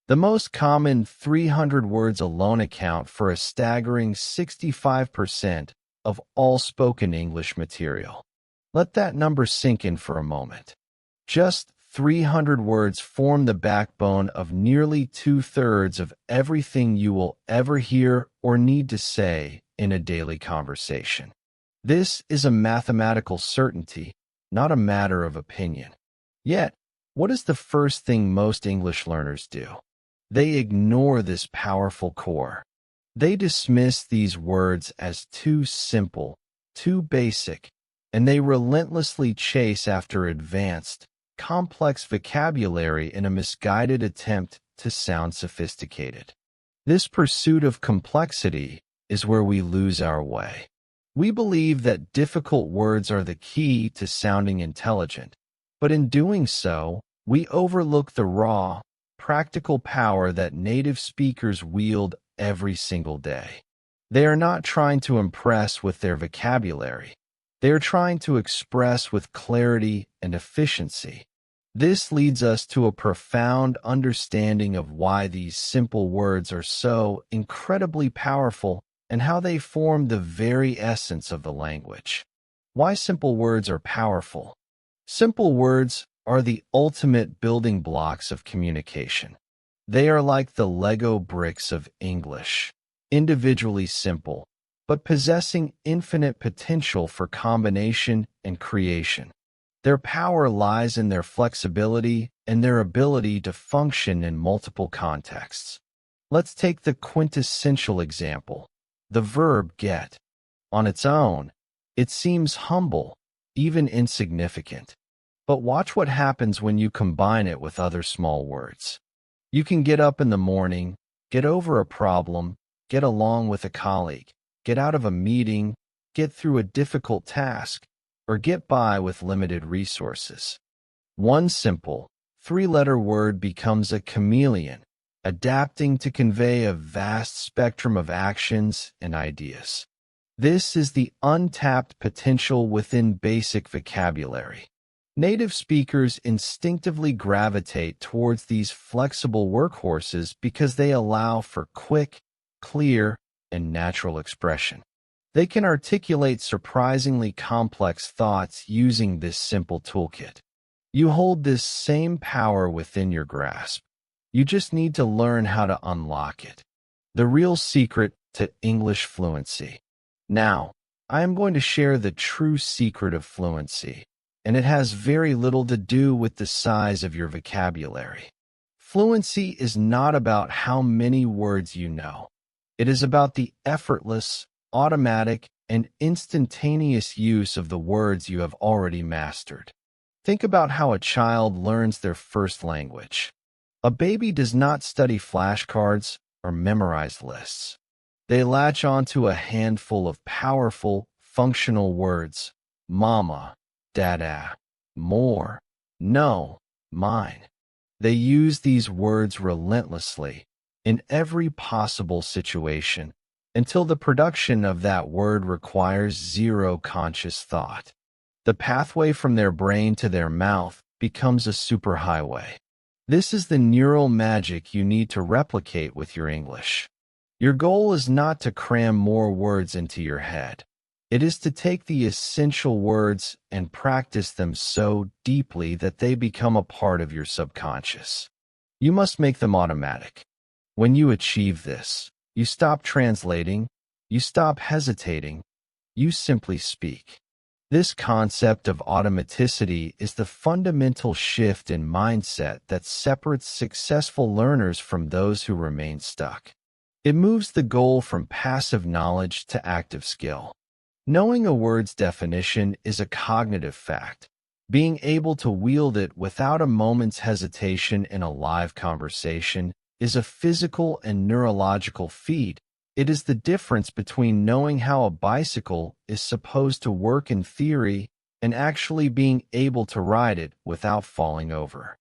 The most common 300 words alone account for a staggering 65% of all spoken English material. Let that number sink in for a moment. Just 300 words form the backbone of nearly 2/3 of everything you will ever hear or need to say in a daily conversation. This is a mathematical certainty, not a matter of opinion. Yet, what is the first thing most English learners do? They ignore this powerful core. They dismiss these words as too simple, too basic, and they relentlessly chase after advanced, complex vocabulary in a misguided attempt to sound sophisticated. This pursuit of complexity is where we lose our way. We believe that difficult words are the key to sounding intelligent, but in doing so, we overlook the raw, practical power that native speakers wield every single day. They are not trying to impress with their vocabulary. They are trying to express with clarity and efficiency. This leads us to a profound understanding of why these simple words are so incredibly powerful and how they form the very essence of the language. Why simple words are powerful. Simple words are the ultimate building blocks of communication. They are like the Lego bricks of English, individually simple, but possessing infinite potential for combination and creation. Their power lies in their flexibility and their ability to function in multiple contexts. Let's take the quintessential example, the verb get. On its own, it seems humble, even insignificant. But watch what happens when you combine it with other small words. You can get up in the morning, get over a problem, get along with a colleague, get out of a meeting, get through a difficult task, or get by with limited resources. One simple, three-letter word becomes a chameleon, adapting to convey a vast spectrum of actions and ideas. This is the untapped potential within basic vocabulary. Native speakers instinctively gravitate towards these flexible workhorses because they allow for quick, clear, and natural expression. They can articulate surprisingly complex thoughts using this simple toolkit. You hold this same power within your grasp. You just need to learn how to unlock it. The real secret to English fluency. Now, I am going to share the true secret of fluency, and it has very little to do with the size of your vocabulary. Fluency is not about how many words you know. It is about the effortless, automatic, and instantaneous use of the words you have already mastered. Think about how a child learns their first language. A baby does not study flashcards or memorize lists. They latch onto a handful of powerful, functional words: mama, dada, more, no, mine. They use these words relentlessly, in every possible situation, until the production of that word requires zero conscious thought. The pathway from their brain to their mouth becomes a superhighway. This is the neural magic you need to replicate with your English. Your goal is not to cram more words into your head. It is to take the essential words and practice them so deeply that they become a part of your subconscious. You must make them automatic. When you achieve this, you stop translating, You stop hesitating. You simply speak. This concept of automaticity is the fundamental shift in mindset that separates successful learners from those who remain stuck. It moves the goal from passive knowledge to active skill. Knowing a word's definition is a cognitive fact. Being able to wield it without a moment's hesitation in a live conversation is a physical and neurological feat. It is the difference between knowing how a bicycle is supposed to work in theory and actually being able to ride it without falling over.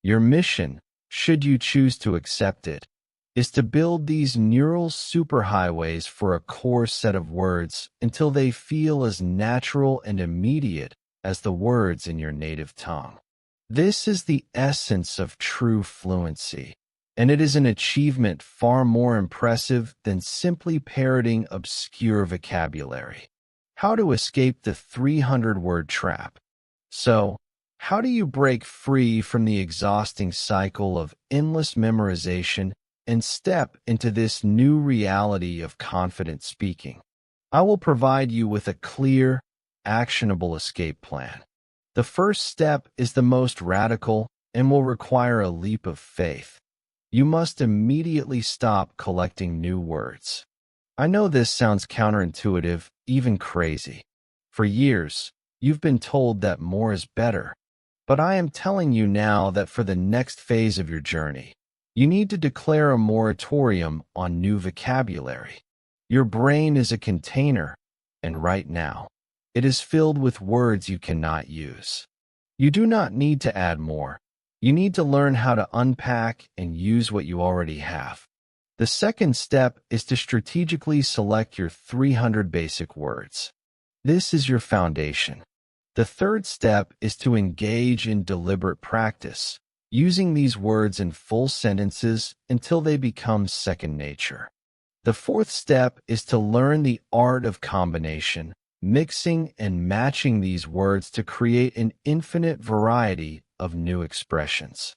Your mission, should you choose to accept it, is to build these neural superhighways for a core set of words until they feel as natural and immediate as the words in your native tongue. This is the essence of true fluency, and it is an achievement far more impressive than simply parroting obscure vocabulary. How to escape the 300-word trap. So, how do you break free from the exhausting cycle of endless memorization and step into this new reality of confident speaking? I will provide you with a clear, actionable escape plan. The first step is the most radical and will require a leap of faith. You must immediately stop collecting new words. I know this sounds counterintuitive, even crazy. For years, you've been told that more is better. But I am telling you now that for the next phase of your journey, you need to declare a moratorium on new vocabulary. Your brain is a container, and right now, it is filled with words you cannot use. You do not need to add more. You need to learn how to unpack and use what you already have. The second step is to strategically select your 300 basic words. This is your foundation. The third step is to engage in deliberate practice, using these words in full sentences until they become second nature. The fourth step is to learn the art of combination, mixing and matching these words to create an infinite variety of new expressions.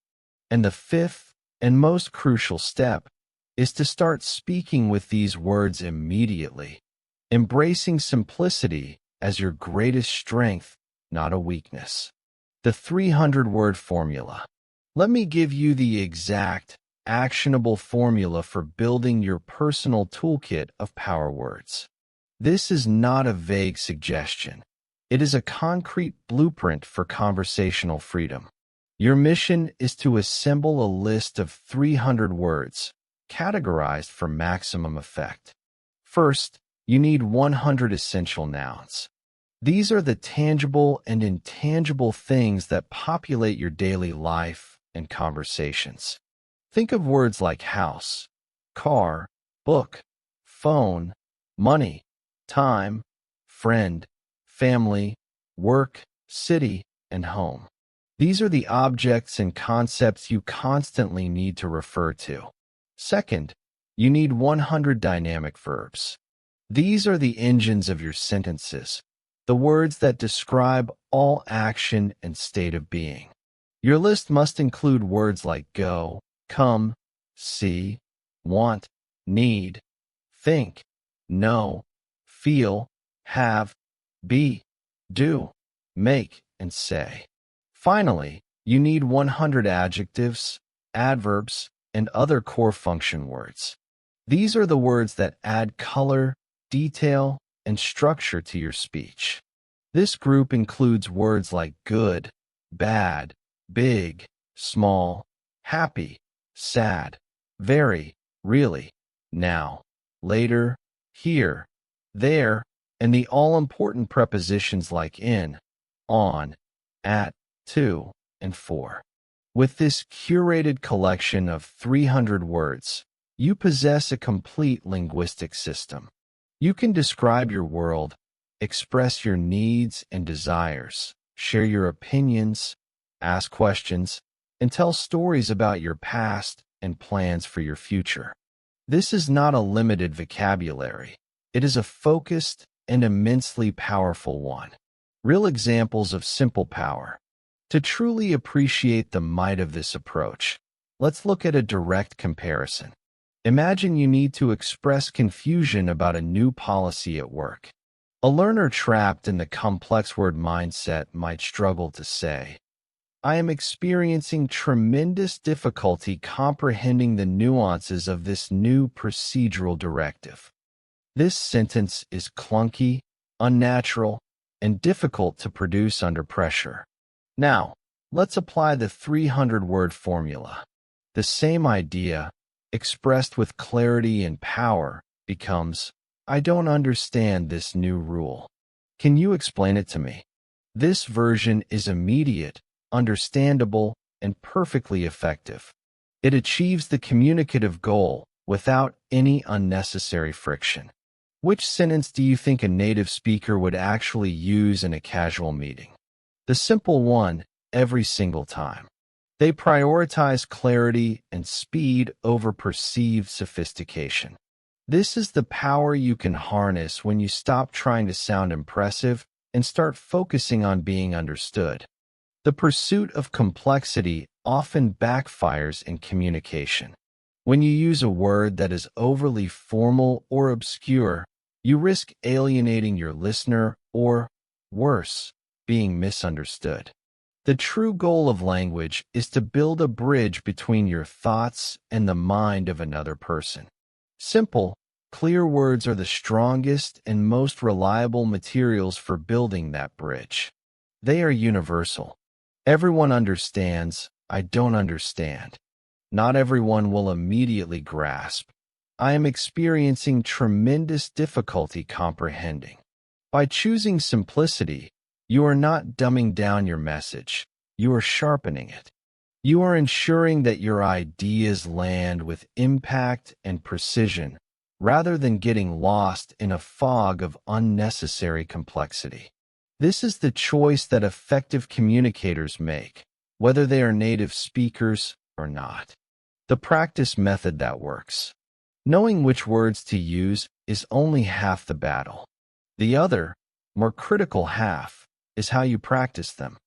And the fifth and most crucial step is to start speaking with these words immediately, embracing simplicity as your greatest strength, not a weakness. The 300-word formula. Let me give you the exact, actionable formula for building your personal toolkit of power words. This is not a vague suggestion. It is a concrete blueprint for conversational freedom. Your mission is to assemble a list of 300 words, categorized for maximum effect. First, you need 100 essential nouns. These are the tangible and intangible things that populate your daily life and conversations. Think of words like house, car, book, phone, money, time, friend, family, work, city, and home. These are the objects and concepts you constantly need to refer to. Second, you need 100 dynamic verbs. These are the engines of your sentences, the words that describe all action and state of being. Your list must include words like go, come, see, want, need, think, know, feel, have, be, do, make, and say. Finally, you need 100 adjectives, adverbs, and other core function words. These are the words that add color, detail, and structure to your speech. This group includes words like good, bad, big, small, happy, sad, very, really, now, later, here, there, and the all-important prepositions like in, on, at, to, and for. With this curated collection of 300 words, you possess a complete linguistic system. You can describe your world, express your needs and desires, share your opinions, ask questions, and tell stories about your past and plans for your future. This is not a limited vocabulary. It is a focused and immensely powerful one. Real examples of simple power. To truly appreciate the might of this approach, let's look at a direct comparison. Imagine you need to express confusion about a new policy at work. A learner trapped in the complex word mindset might struggle to say, "I am experiencing tremendous difficulty comprehending the nuances of this new procedural directive." This sentence is clunky, unnatural, and difficult to produce under pressure. Now, let's apply the 300-word formula. The same idea, expressed with clarity and power, becomes, "I don't understand this new rule. Can you explain it to me?" This version is immediate, understandable, and perfectly effective. It achieves the communicative goal without any unnecessary friction. Which sentence do you think a native speaker would actually use in a casual meeting? The simple one, every single time. They prioritize clarity and speed over perceived sophistication. This is the power you can harness when you stop trying to sound impressive and start focusing on being understood. The pursuit of complexity often backfires in communication. When you use a word that is overly formal or obscure, you risk alienating your listener or, worse, being misunderstood. The true goal of language is to build a bridge between your thoughts and the mind of another person. Simple, clear words are the strongest and most reliable materials for building that bridge. They are universal. Everyone understands, "I don't understand." Not everyone will immediately grasp, "I am experiencing tremendous difficulty comprehending." By choosing simplicity, you are not dumbing down your message, you are sharpening it. You are ensuring that your ideas land with impact and precision, rather than getting lost in a fog of unnecessary complexity. This is the choice that effective communicators make, whether they are native speakers or not. The practice method that works. Knowing which words to use is only half the battle. The other, more critical half, is how you practice them.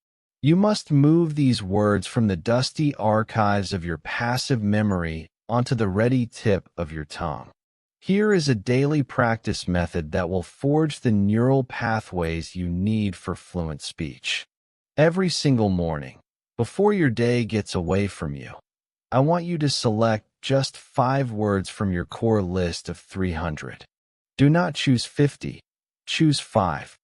You must move these words from the dusty archives of your passive memory onto the ready tip of your tongue. Here is a daily practice method that will forge the neural pathways you need for fluent speech. Every single morning, before your day gets away from you, I want you to select just 5 words from your core list of 300. Do not choose 50, choose 5.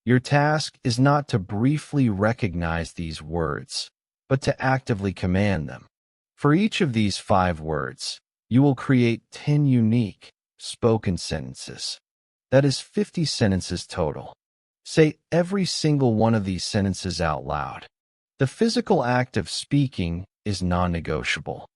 Your task is not to briefly recognize these words, but to actively command them. For each of these 5 words, you will create 10 unique, spoken sentences. That is 50 sentences total. Say every single one of these sentences out loud. The physical act of speaking is non-negotiable.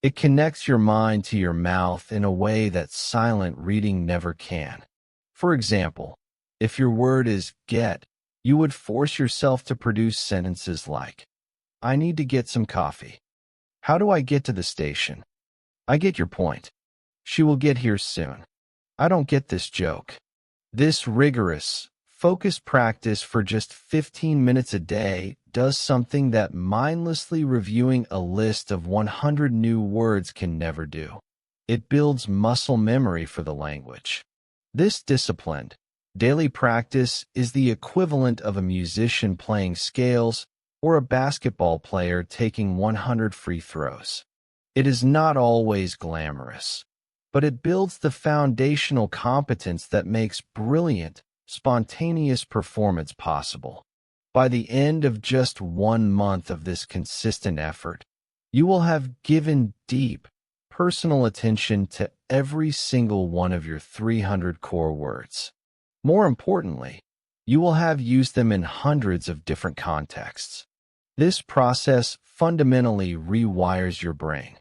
It connects your mind to your mouth in a way that silent reading never can. For example, if your word is get, you would force yourself to produce sentences like, "I need to get some coffee. How do I get to the station? I get your point. She will get here soon. I don't get this joke." This rigorous, focused practice for just 15 minutes a day does something that mindlessly reviewing a list of 100 new words can never do. It builds muscle memory for the language. This disciplined, daily practice is the equivalent of a musician playing scales or a basketball player taking 100 free throws. It is not always glamorous, but it builds the foundational competence that makes brilliant, spontaneous performance possible. By the end of just 1 month of this consistent effort, you will have given deep, personal attention to every single one of your 300 core words. More importantly, you will have used them in hundreds of different contexts. This process fundamentally rewires your brain.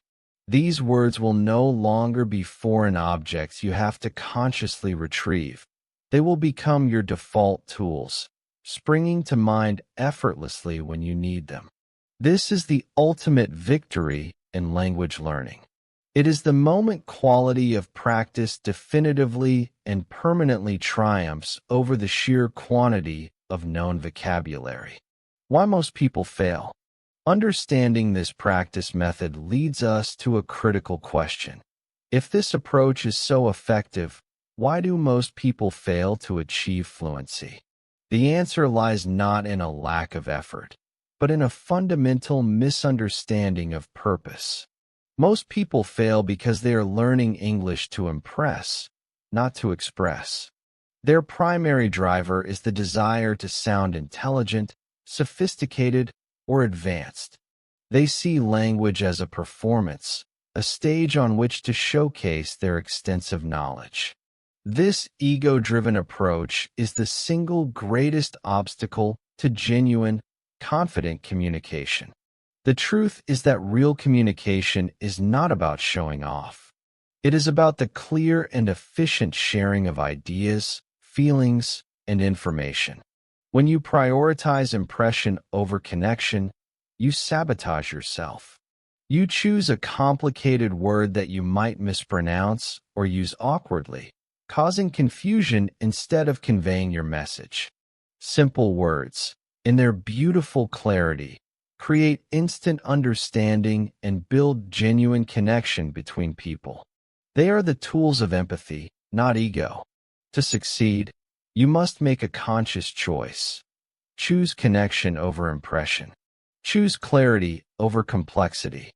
These words will no longer be foreign objects you have to consciously retrieve. They will become your default tools, springing to mind effortlessly when you need them. This is the ultimate victory in language learning. It is the moment quality of practice definitively and permanently triumphs over the sheer quantity of known vocabulary. Why most people fail? Understanding this practice method leads us to a critical question. If this approach is so effective, why do most people fail to achieve fluency? The answer lies not in a lack of effort, but in a fundamental misunderstanding of purpose. Most people fail because they are learning English to impress, not to express. Their primary driver is the desire to sound intelligent, sophisticated, or advanced. They see language as a performance, a stage on which to showcase their extensive knowledge. This ego-driven approach is the single greatest obstacle to genuine, confident communication. The truth is that real communication is not about showing off. It is about the clear and efficient sharing of ideas, feelings, and information. When you prioritize impression over connection, you sabotage yourself. You choose a complicated word that you might mispronounce or use awkwardly, causing confusion instead of conveying your message. Simple words, in their beautiful clarity, create instant understanding and build genuine connection between people. They are the tools of empathy, not ego. To succeed, you must make a conscious choice. Choose connection over impression. Choose clarity over complexity.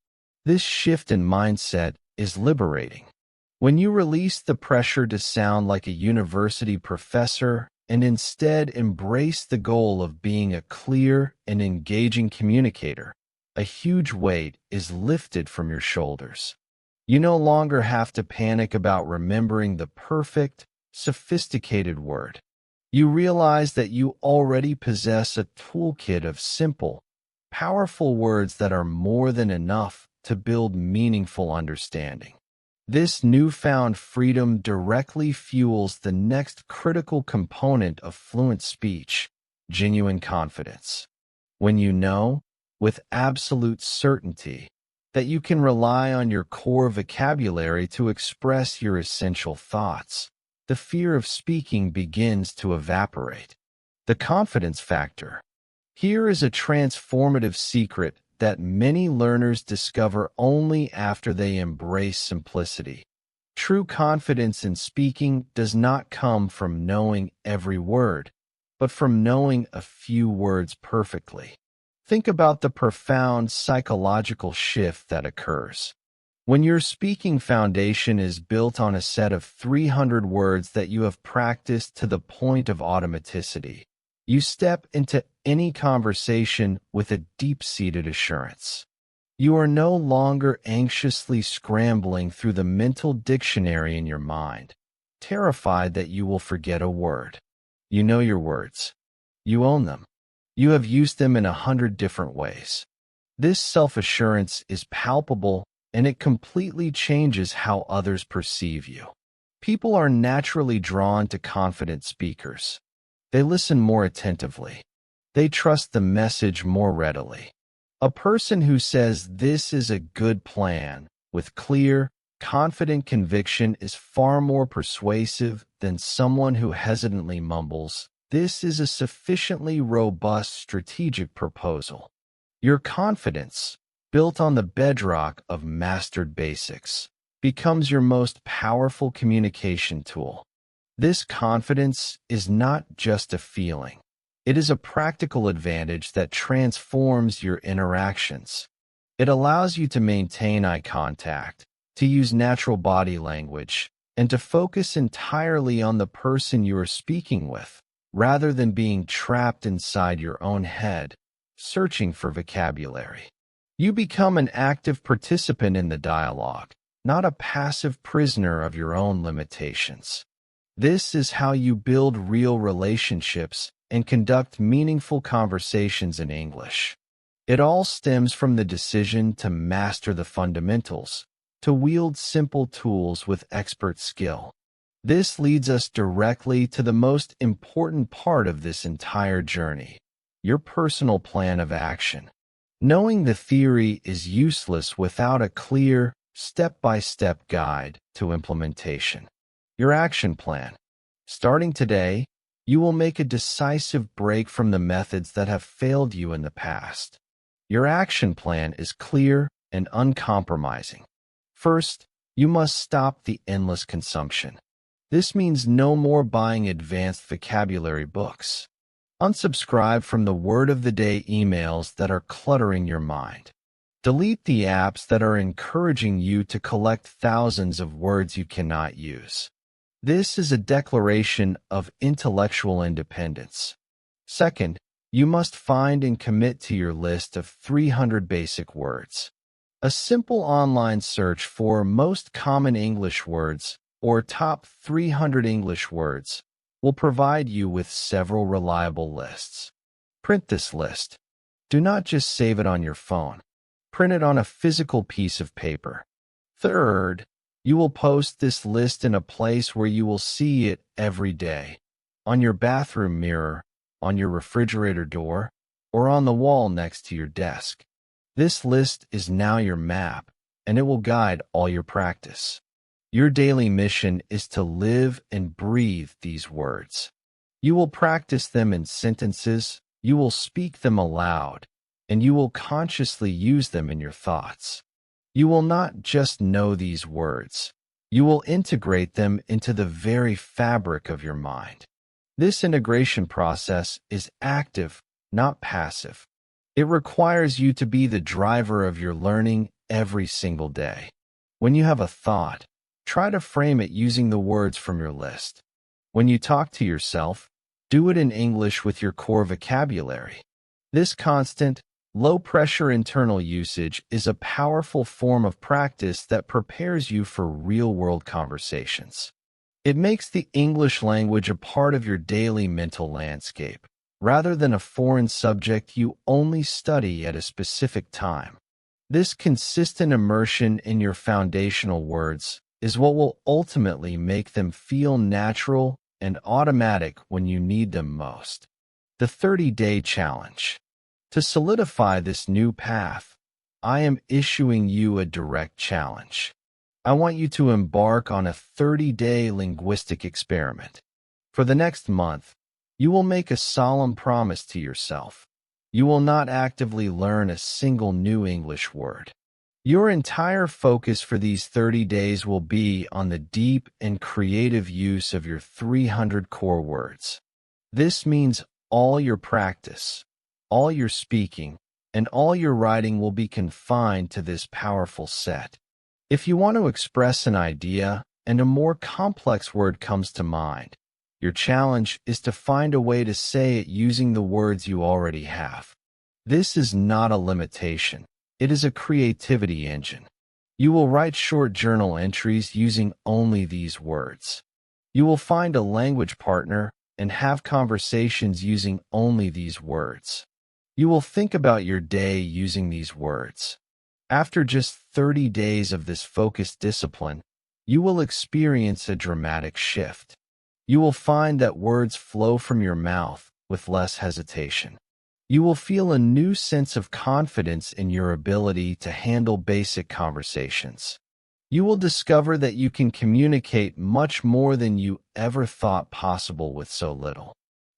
This shift in mindset is liberating. When you release the pressure to sound like a university professor and instead embrace the goal of being a clear and engaging communicator, a huge weight is lifted from your shoulders. You no longer have to panic about remembering the perfect, sophisticated word. You realize that you already possess a toolkit of simple, powerful words that are more than enough to build meaningful understanding. This newfound freedom directly fuels the next critical component of fluent speech, genuine confidence. When you know, with absolute certainty, that you can rely on your core vocabulary to express your essential thoughts, the fear of speaking begins to evaporate. The confidence factor. Here is a transformative secret that many learners discover only after they embrace simplicity. True confidence in speaking does not come from knowing every word, but from knowing a few words perfectly. Think about the profound psychological shift that occurs. When your speaking foundation is built on a set of 300 words that you have practiced to the point of automaticity, you step into any conversation with a deep-seated assurance. You are no longer anxiously scrambling through the mental dictionary in your mind, terrified that you will forget a word. You know your words. You own them. You have used them in 100 different ways. This self-assurance is palpable, and it completely changes how others perceive you. People are naturally drawn to confident speakers. They listen more attentively. They trust the message more readily. A person who says this is a good plan with clear, confident conviction is far more persuasive than someone who hesitantly mumbles, "This is a sufficiently robust strategic proposal." Your confidence, built on the bedrock of mastered basics, becomes your most powerful communication tool. This confidence is not just a feeling. It is a practical advantage that transforms your interactions. It allows you to maintain eye contact, to use natural body language, and to focus entirely on the person you are speaking with, rather than being trapped inside your own head, searching for vocabulary. You become an active participant in the dialogue, not a passive prisoner of your own limitations. This is how you build real relationships and conduct meaningful conversations in English. It all stems from the decision to master the fundamentals, to wield simple tools with expert skill. This leads us directly to the most important part of this entire journey, your personal plan of action. Knowing the theory is useless without a clear, step-by-step guide to implementation. Your action plan. Starting today, you will make a decisive break from the methods that have failed you in the past. Your action plan is clear and uncompromising. First, You must stop the endless consumption. This means no more buying advanced vocabulary books. Unsubscribe from the word of the day emails that are cluttering your mind. Delete the apps that are encouraging you to collect thousands of words you cannot use. This is a declaration of intellectual independence. Second, you must find and commit to your list of 300 basic words. A simple online search for most common English words or top 300 English words will provide you with several reliable lists. Print this list. Do not just save it on your phone. Print it on a physical piece of paper. Third, you will post this list in a place where you will see it every day, on your bathroom mirror, on your refrigerator door, or on the wall next to your desk. This list is now your map, and it will guide all your practice. Your daily mission is to live and breathe these words. You will practice them in sentences, you will speak them aloud, and you will consciously use them in your thoughts. You will not just know these words. You will integrate them into the very fabric of your mind. This integration process is active, not passive. It requires you to be the driver of your learning every single day. When you have a thought, try to frame it using the words from your list. When you talk to yourself, do it in English with your core vocabulary. This constant, low-pressure internal usage is a powerful form of practice that prepares you for real-world conversations. It makes the English language a part of your daily mental landscape, rather than a foreign subject you only study at a specific time. This consistent immersion in your foundational words is what will ultimately make them feel natural and automatic when you need them most. The 30-day challenge. To solidify this new path, I am issuing you a direct challenge. I want you to embark on a 30-day linguistic experiment. For the next month, you will make a solemn promise to yourself. You will not actively learn a single new English word. Your entire focus for these 30 days will be on the deep and creative use of your 300 core words. This means all your practice, all your speaking, and all your writing will be confined to this powerful set. If you want to express an idea and a more complex word comes to mind, your challenge is to find a way to say it using the words you already have. This is not a limitation. It is a creativity engine. You will write short journal entries using only these words. You will find a language partner and have conversations using only these words. You will think about your day using these words. After just 30 days of this focused discipline, you will experience a dramatic shift. You will find that words flow from your mouth with less hesitation. You will feel a new sense of confidence in your ability to handle basic conversations. You will discover that you can communicate much more than you ever thought possible with so little.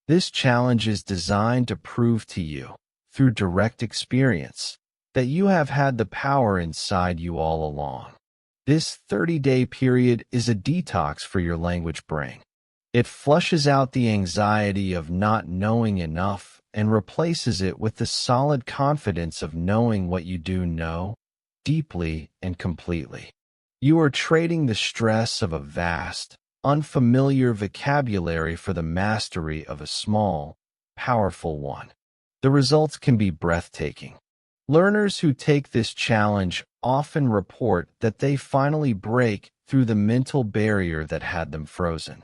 This challenge is designed to prove to you, through direct experience, that you have had the power inside you all along. This 30-day period is a detox for your language brain. It flushes out the anxiety of not knowing enough and replaces it with the solid confidence of knowing what you do know, deeply and completely. You are trading the stress of a vast, unfamiliar vocabulary for the mastery of a small, powerful one. The results can be breathtaking. Learners who take this challenge often report that they finally break through the mental barrier that had them frozen.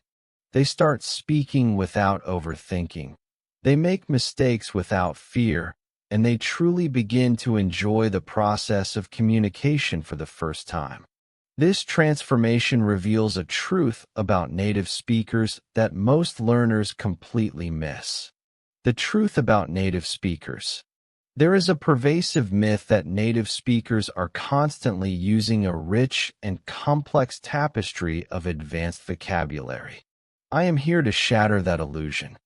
They start speaking without overthinking. They make mistakes without fear, and they truly begin to enjoy the process of communication for the first time. This transformation reveals a truth about native speakers that most learners completely miss. The truth about native speakers. There is a pervasive myth that native speakers are constantly using a rich and complex tapestry of advanced vocabulary. I am here to shatter that illusion.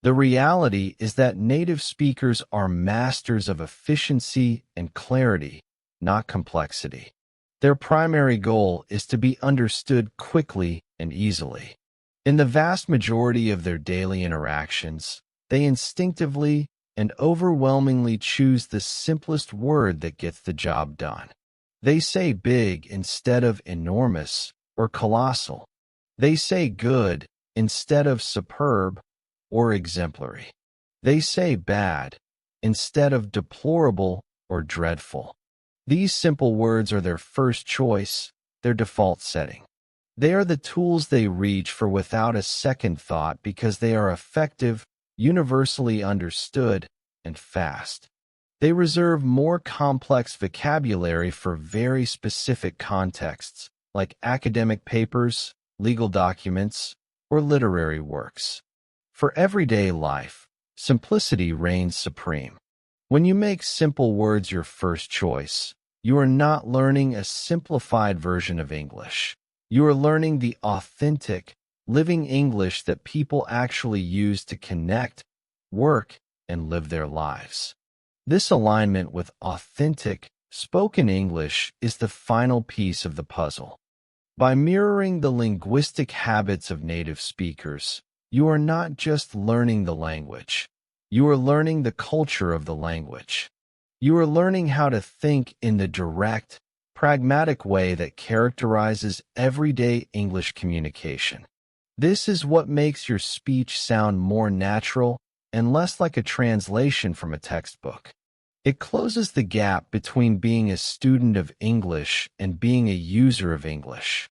The reality is that native speakers are masters of efficiency and clarity, not complexity. Their primary goal is to be understood quickly and easily. In the vast majority of their daily interactions, they instinctively and overwhelmingly choose the simplest word that gets the job done. They say big instead of enormous or colossal. They say good instead of superb or exemplary. They say bad instead of deplorable or dreadful. These simple words are their first choice, their default setting. They are the tools they reach for without a second thought because they are effective, universally understood, and fast. They reserve more complex vocabulary for very specific contexts, like academic papers, legal documents, or literary works. For everyday life, simplicity reigns supreme. When you make simple words your first choice, you are not learning a simplified version of English. You are learning the authentic, living English that people actually use to connect, work, and live their lives. This alignment with authentic, spoken English is the final piece of the puzzle. By mirroring the linguistic habits of native speakers, you are not just learning the language. You are learning the culture of the language. You are learning how to think in the direct, pragmatic way that characterizes everyday English communication. This is what makes your speech sound more natural and less like a translation from a textbook. It closes the gap between being a student of English and being a user of English.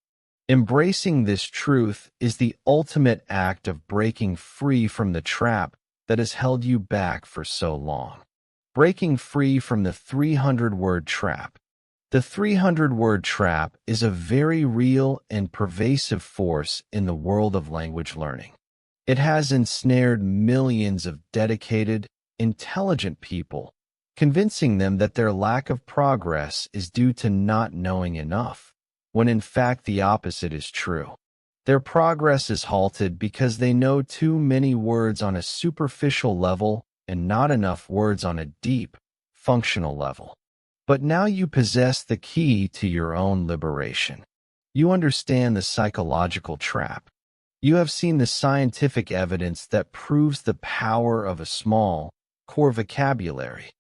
Embracing this truth is the ultimate act of breaking free from the trap that has held you back for so long. Breaking free from the 300-word trap. The 300-word trap is a very real and pervasive force in the world of language learning. It has ensnared millions of dedicated, intelligent people, convincing them that their lack of progress is due to not knowing enough, when in fact the opposite is true. Their progress is halted because they know too many words on a superficial level and not enough words on a deep, functional level. But now you possess the key to your own liberation. You understand the psychological trap. You have seen the scientific evidence that proves the power of a small, core vocabulary.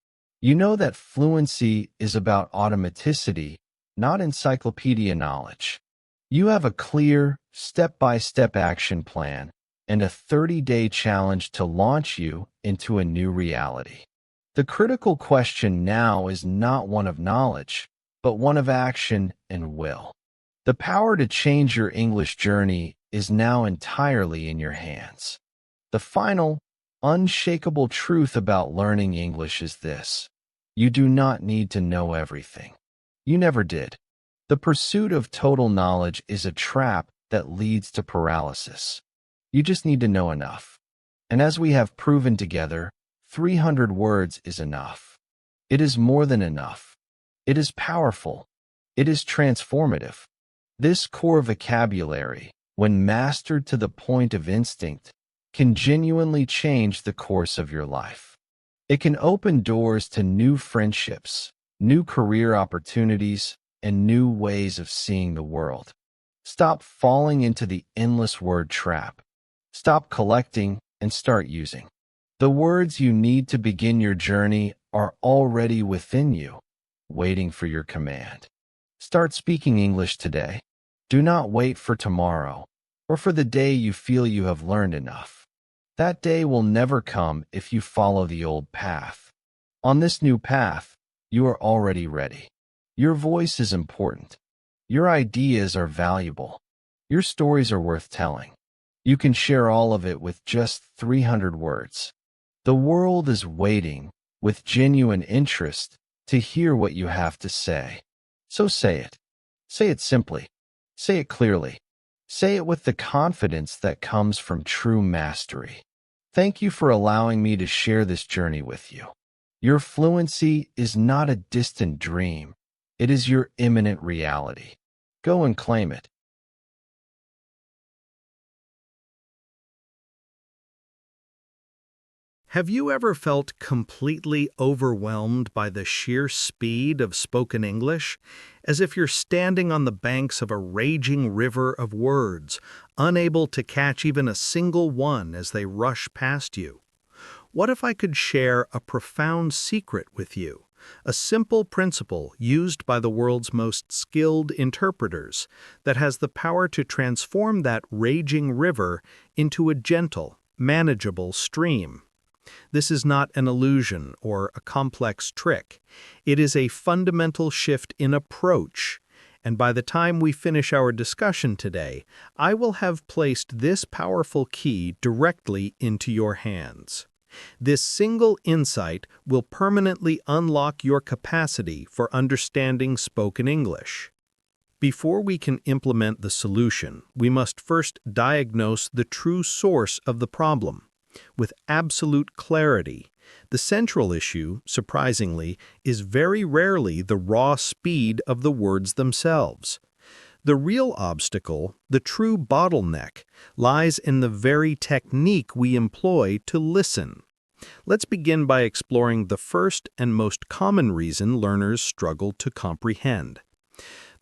You know that fluency is about automaticity, not encyclopedia knowledge. You have a clear, step-by-step action plan and a 30-day challenge to launch you into a new reality. The critical question now is not one of knowledge, but one of action and will. The power to change your English journey is now entirely in your hands. The final, unshakable truth about learning English is this: you do not need to know everything. You never did. The pursuit of total knowledge is a trap that leads to paralysis. You just need to know enough. And as we have proven together, 300 words is enough. It is more than enough. It is powerful. It is transformative. This core vocabulary, when mastered to the point of instinct, can genuinely change the course of your life. It can open doors to new friendships, new career opportunities, and new ways of seeing the world. Stop falling into the endless word trap. Stop collecting and start using. The words you need to begin your journey are already within you, waiting for your command. Start speaking English today. Do not wait for tomorrow or for the day you feel you have learned enough. That day will never come if you follow the old path. On this new path, you are already ready. Your voice is important. Your ideas are valuable. Your stories are worth telling. You can share all of it with just 300 words. The world is waiting, with genuine interest, to hear what you have to say. So say it. Say it simply. Say it clearly. Say it with the confidence that comes from true mastery. Thank you for allowing me to share this journey with you. Your fluency is not a distant dream. It is your imminent reality. Go and claim it. Have you ever felt completely overwhelmed by the sheer speed of spoken English, as if you're standing on the banks of a raging river of words, unable to catch even a single one as they rush past you? What if I could share a profound secret with you, a simple principle used by the world's most skilled interpreters that has the power to transform that raging river into a gentle, manageable stream? This is not an illusion or a complex trick. It is a fundamental shift in approach. And by the time we finish our discussion today, I will have placed this powerful key directly into your hands. This single insight will permanently unlock your capacity for understanding spoken English. Before we can implement the solution, we must first diagnose the true source of the problem. With absolute clarity, the central issue, surprisingly, is very rarely the raw speed of the words themselves. The real obstacle, the true bottleneck, lies in the very technique we employ to listen. Let's begin by exploring the first and most common reason learners struggle to comprehend.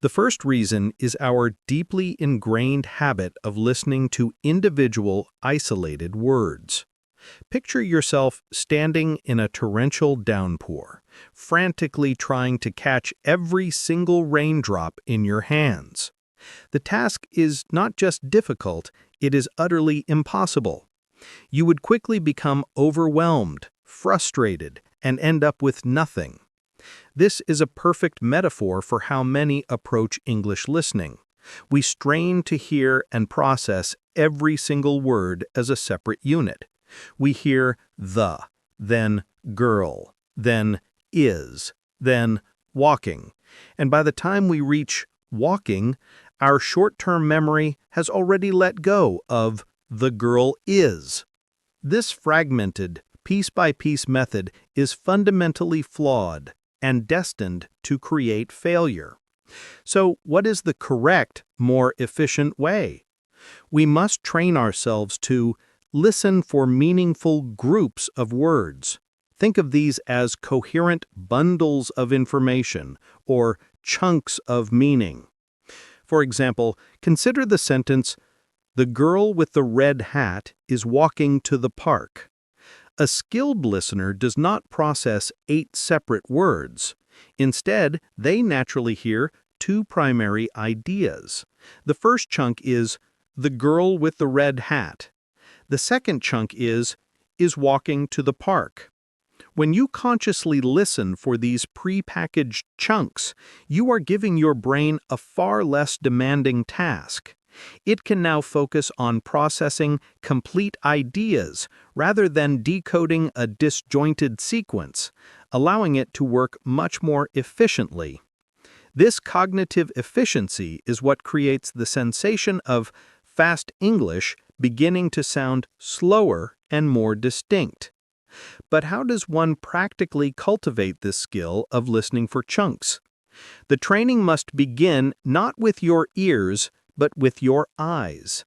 The first reason is our deeply ingrained habit of listening to individual, isolated words. Picture yourself standing in a torrential downpour, frantically trying to catch every single raindrop in your hands. The task is not just difficult, it is utterly impossible. You would quickly become overwhelmed, frustrated, and end up with nothing. This is a perfect metaphor for how many approach English listening. We strain to hear and process every single word as a separate unit. We hear the, then girl, then is, then walking. And by the time we reach walking, our short-term memory has already let go of the girl is. This fragmented, piece-by-piece method is fundamentally flawed and destined to create failure. So, what is the correct, more efficient way? We must train ourselves to listen for meaningful groups of words. Think of these as coherent bundles of information or chunks of meaning. For example, consider the sentence, "The girl with the red hat is walking to the park." A skilled listener does not process 8 separate words. Instead, they naturally hear 2 primary ideas. The first chunk is, "The girl with the red hat." The second chunk is walking to the park. When you consciously listen for these prepackaged chunks, you are giving your brain a far less demanding task. It can now focus on processing complete ideas rather than decoding a disjointed sequence, allowing it to work much more efficiently. This cognitive efficiency is what creates the sensation of fast English beginning to sound slower and more distinct. But how does one practically cultivate this skill of listening for chunks? The training must begin not with your ears, but with your eyes.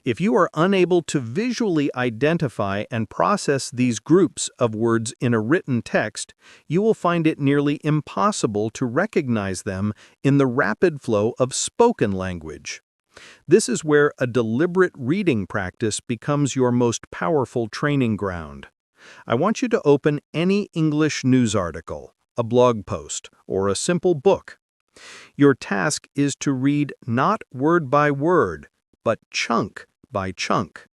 If you are unable to visually identify and process these groups of words in a written text, you will find it nearly impossible to recognize them in the rapid flow of spoken language. This is where a deliberate reading practice becomes your most powerful training ground. I want you to open any English news article, a blog post, or a simple book. Your task is to read not word by word, but chunk by chunk.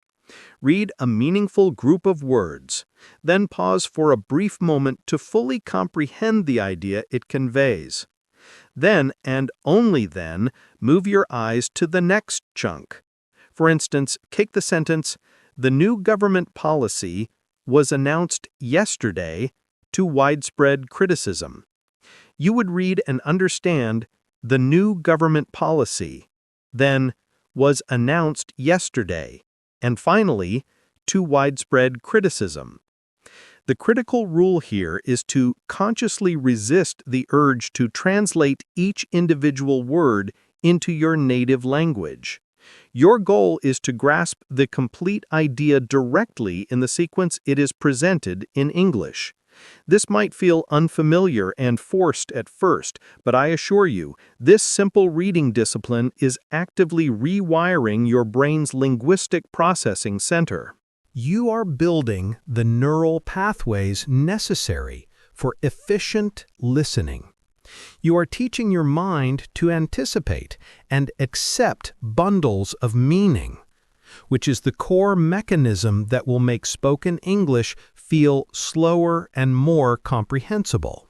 Read a meaningful group of words, then pause for a brief moment to fully comprehend the idea it conveys. Then, and only then, move your eyes to the next chunk. For instance, take the sentence, "The new government policy was announced yesterday to widespread criticism." You would read and understand the new government policy, then was announced yesterday, and finally, to widespread criticism. The critical rule here is to consciously resist the urge to translate each individual word into your native language. Your goal is to grasp the complete idea directly in the sequence it is presented in English. This might feel unfamiliar and forced at first, but I assure you, this simple reading discipline is actively rewiring your brain's linguistic processing center. You are building the neural pathways necessary for efficient listening. You are teaching your mind to anticipate and accept bundles of meaning, which is the core mechanism that will make spoken English feel slower and more comprehensible.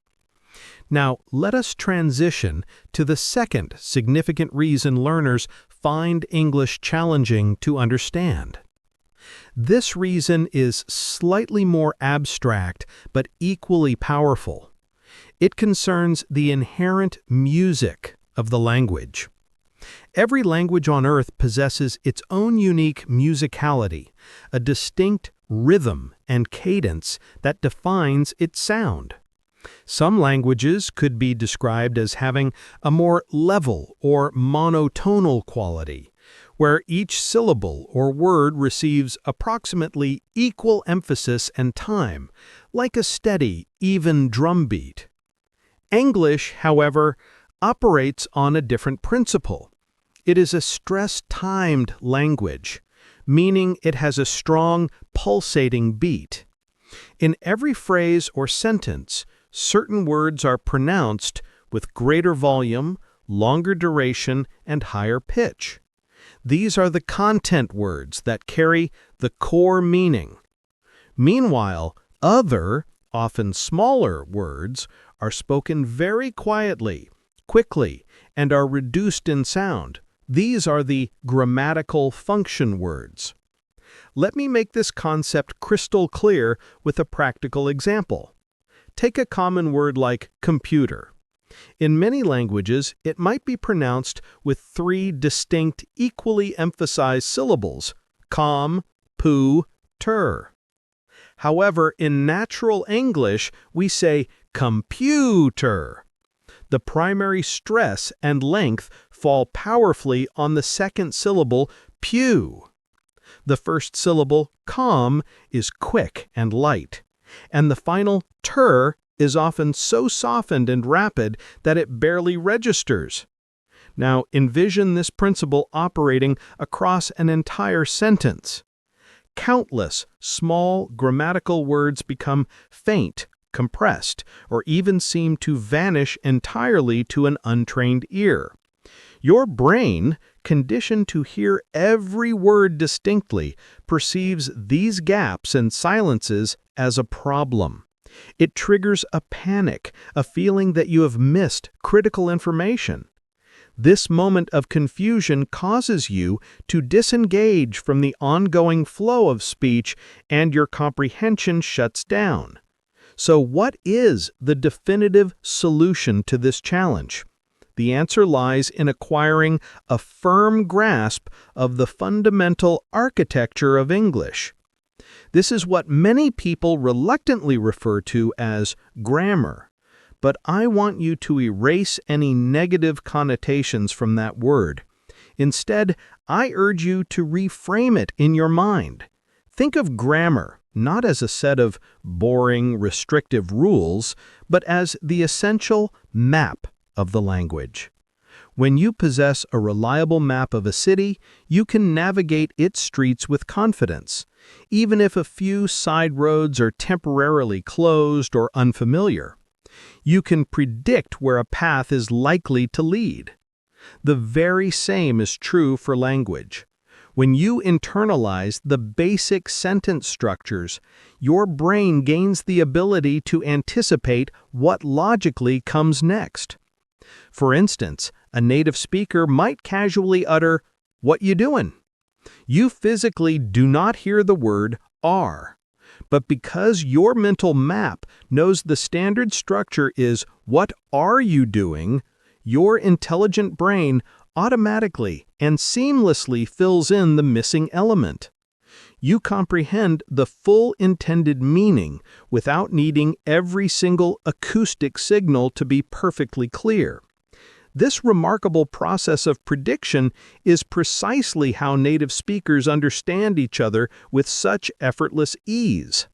Now, let us transition to the second significant reason learners find English challenging to understand. This reason is slightly more abstract, but equally powerful. It concerns the inherent music of the language. Every language on Earth possesses its own unique musicality, a distinct rhythm and cadence that defines its sound. Some languages could be described as having a more level or monotonal quality, where each syllable or word receives approximately equal emphasis and time, like a steady, even drumbeat. English, however, operates on a different principle. It is a stress-timed language, meaning it has a strong, pulsating beat. In every phrase or sentence, certain words are pronounced with greater volume, longer duration, and higher pitch. These are the content words that carry the core meaning. Meanwhile, other, often smaller words are spoken very quietly, quickly, and are reduced in sound. These are the grammatical function words. Let me make this concept crystal clear with a practical example. Take a common word like computer. In many languages, it might be pronounced with three distinct, equally emphasized syllables: com, pu, ter. However, in natural English, we say computer. The primary stress and length fall powerfully on the second syllable, pew. The first syllable, com, is quick and light, and the final ter is often so softened and rapid that it barely registers. Now, envision this principle operating across an entire sentence. Countless small grammatical words become faint, compressed, or even seem to vanish entirely to an untrained ear. Your brain, conditioned to hear every word distinctly, perceives these gaps and silences as a problem. It triggers a panic, a feeling that you have missed critical information. This moment of confusion causes you to disengage from the ongoing flow of speech, and your comprehension shuts down. So what is the definitive solution to this challenge? The answer lies in acquiring a firm grasp of the fundamental architecture of English. This is what many people reluctantly refer to as grammar. But I want you to erase any negative connotations from that word. Instead, I urge you to reframe it in your mind. Think of grammar not as a set of boring, restrictive rules, but as the essential map of the language. When you possess a reliable map of a city, you can navigate its streets with confidence, even if a few side roads are temporarily closed or unfamiliar. You can predict where a path is likely to lead. The very same is true for language. When you internalize the basic sentence structures, your brain gains the ability to anticipate what logically comes next. For instance, a native speaker might casually utter, "What you doing?" You physically do not hear the word "are." But because your mental map knows the standard structure is "what are you doing?" your intelligent brain automatically and seamlessly fills in the missing element. You comprehend the full intended meaning without needing every single acoustic signal to be perfectly clear. This remarkable process of prediction is precisely how native speakers understand each other with such effortless ease.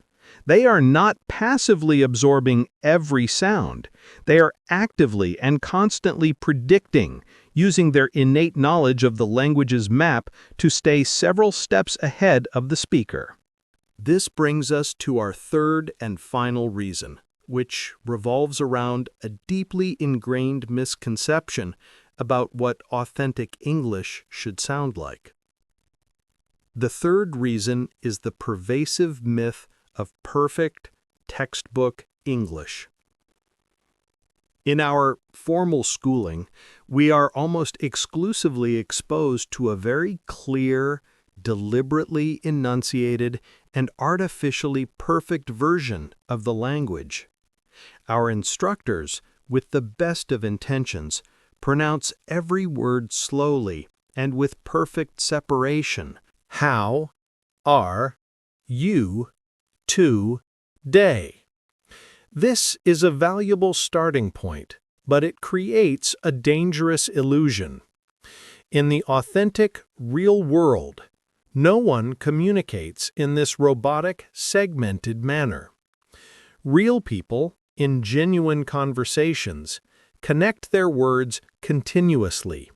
They are not passively absorbing every sound. They are actively and constantly predicting, using their innate knowledge of the language's map to stay several steps ahead of the speaker. This brings us to our third and final reason, which revolves around a deeply ingrained misconception about what authentic English should sound like. The third reason is the pervasive myth of perfect textbook English. In our formal schooling, we are almost exclusively exposed to a very clear, deliberately enunciated, and artificially perfect version of the language. Our instructors, with the best of intentions, pronounce every word slowly and with perfect separation. How are you today? This is a valuable starting point, but it creates a dangerous illusion. In the authentic, real world, no one communicates in this robotic, segmented manner. Real people, in genuine conversations, connect their words continuously.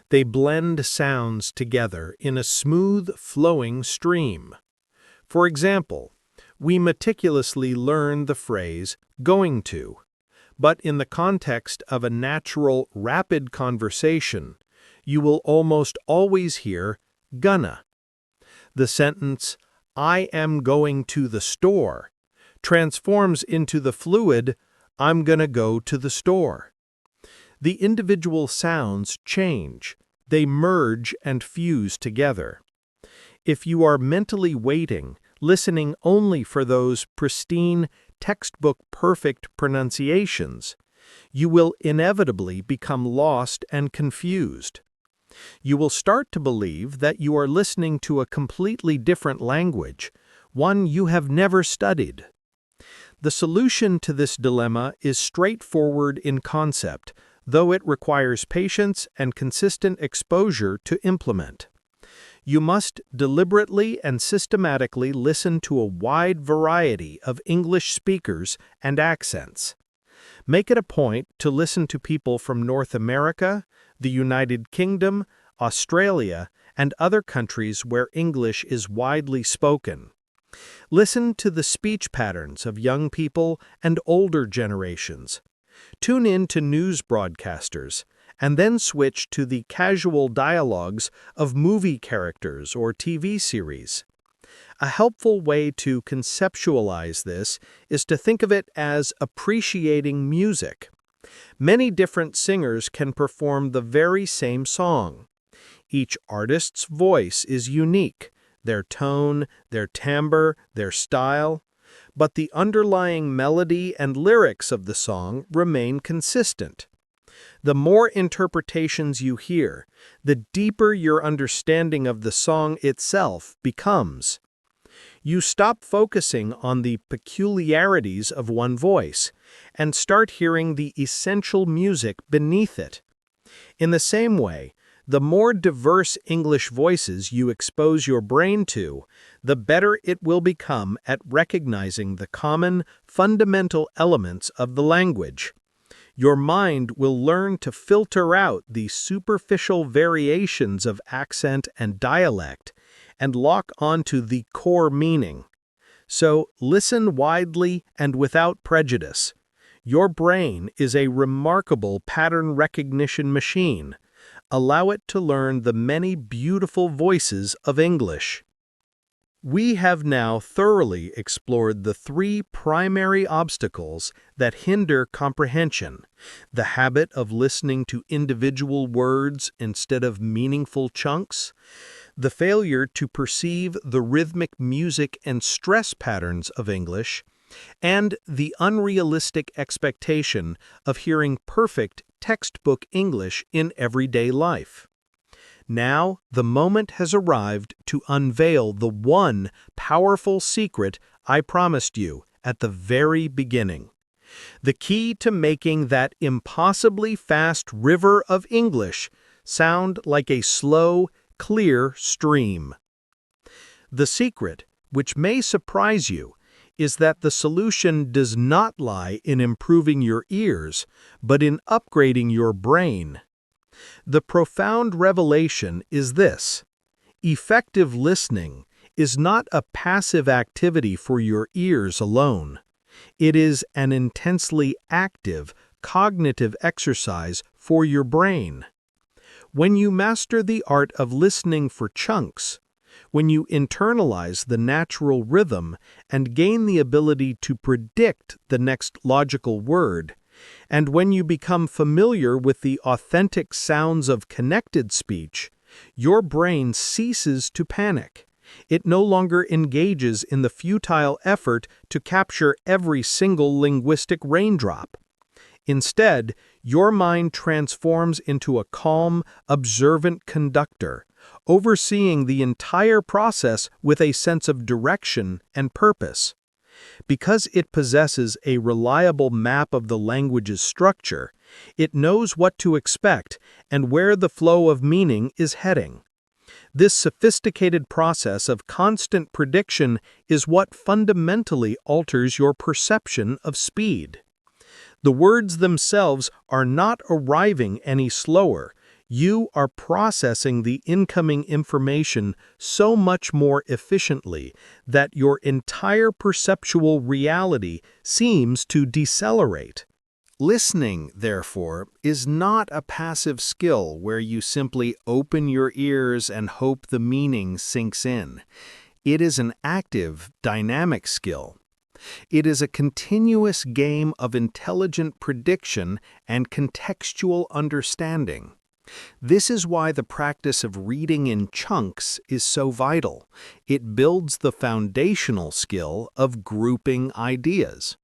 They blend sounds together in a smooth, flowing stream. For example, we meticulously learn the phrase going to, but in the context of a natural, rapid conversation, you will almost always hear gonna. The sentence, I am going to the store, transforms into the fluid, I'm gonna go to the store. The individual sounds change. They merge and fuse together. If you are mentally waiting, listening only for those pristine, textbook-perfect pronunciations, you will inevitably become lost and confused. You will start to believe that you are listening to a completely different language, one you have never studied. The solution to this dilemma is straightforward in concept, though it requires patience and consistent exposure to implement. You must deliberately and systematically listen to a wide variety of English speakers and accents. Make it a point to listen to people from North America, the United Kingdom, Australia, and other countries where English is widely spoken. Listen to the speech patterns of young people and older generations. Tune in to news broadcasters, and then switch to the casual dialogues of movie characters or TV series. A helpful way to conceptualize this is to think of it as appreciating music. Many different singers can perform the very same song. Each artist's voice is unique, their tone, their timbre, their style, but the underlying melody and lyrics of the song remain consistent. The more interpretations you hear, the deeper your understanding of the song itself becomes. You stop focusing on the peculiarities of one voice and start hearing the essential music beneath it. In the same way, the more diverse English voices you expose your brain to, the better it will become at recognizing the common, fundamental elements of the language. Your mind will learn to filter out the superficial variations of accent and dialect and lock onto the core meaning. So listen widely and without prejudice. Your brain is a remarkable pattern recognition machine. Allow it to learn the many beautiful voices of English. We have now thoroughly explored the three primary obstacles that hinder comprehension: the habit of listening to individual words instead of meaningful chunks, the failure to perceive the rhythmic music and stress patterns of English, and the unrealistic expectation of hearing perfect textbook English in everyday life. Now, the moment has arrived to unveil the one powerful secret I promised you at the very beginning. The key to making that impossibly fast river of English sound like a slow, clear stream. The secret, which may surprise you, is that the solution does not lie in improving your ears, but in upgrading your brain. The profound revelation is this: effective listening is not a passive activity for your ears alone. It is an intensely active, cognitive exercise for your brain. When you master the art of listening for chunks, when you internalize the natural rhythm and gain the ability to predict the next logical word, and when you become familiar with the authentic sounds of connected speech, your brain ceases to panic. It no longer engages in the futile effort to capture every single linguistic raindrop. Instead, your mind transforms into a calm, observant conductor, overseeing the entire process with a sense of direction and purpose. Because it possesses a reliable map of the language's structure, it knows what to expect and where the flow of meaning is heading. This sophisticated process of constant prediction is what fundamentally alters your perception of speed. The words themselves are not arriving any slower. You are processing the incoming information so much more efficiently that your entire perceptual reality seems to decelerate. Listening, therefore, is not a passive skill where you simply open your ears and hope the meaning sinks in. It is an active, dynamic skill. It is a continuous game of intelligent prediction and contextual understanding. This is why the practice of reading in chunks is so vital. It builds the foundational skill of grouping ideas.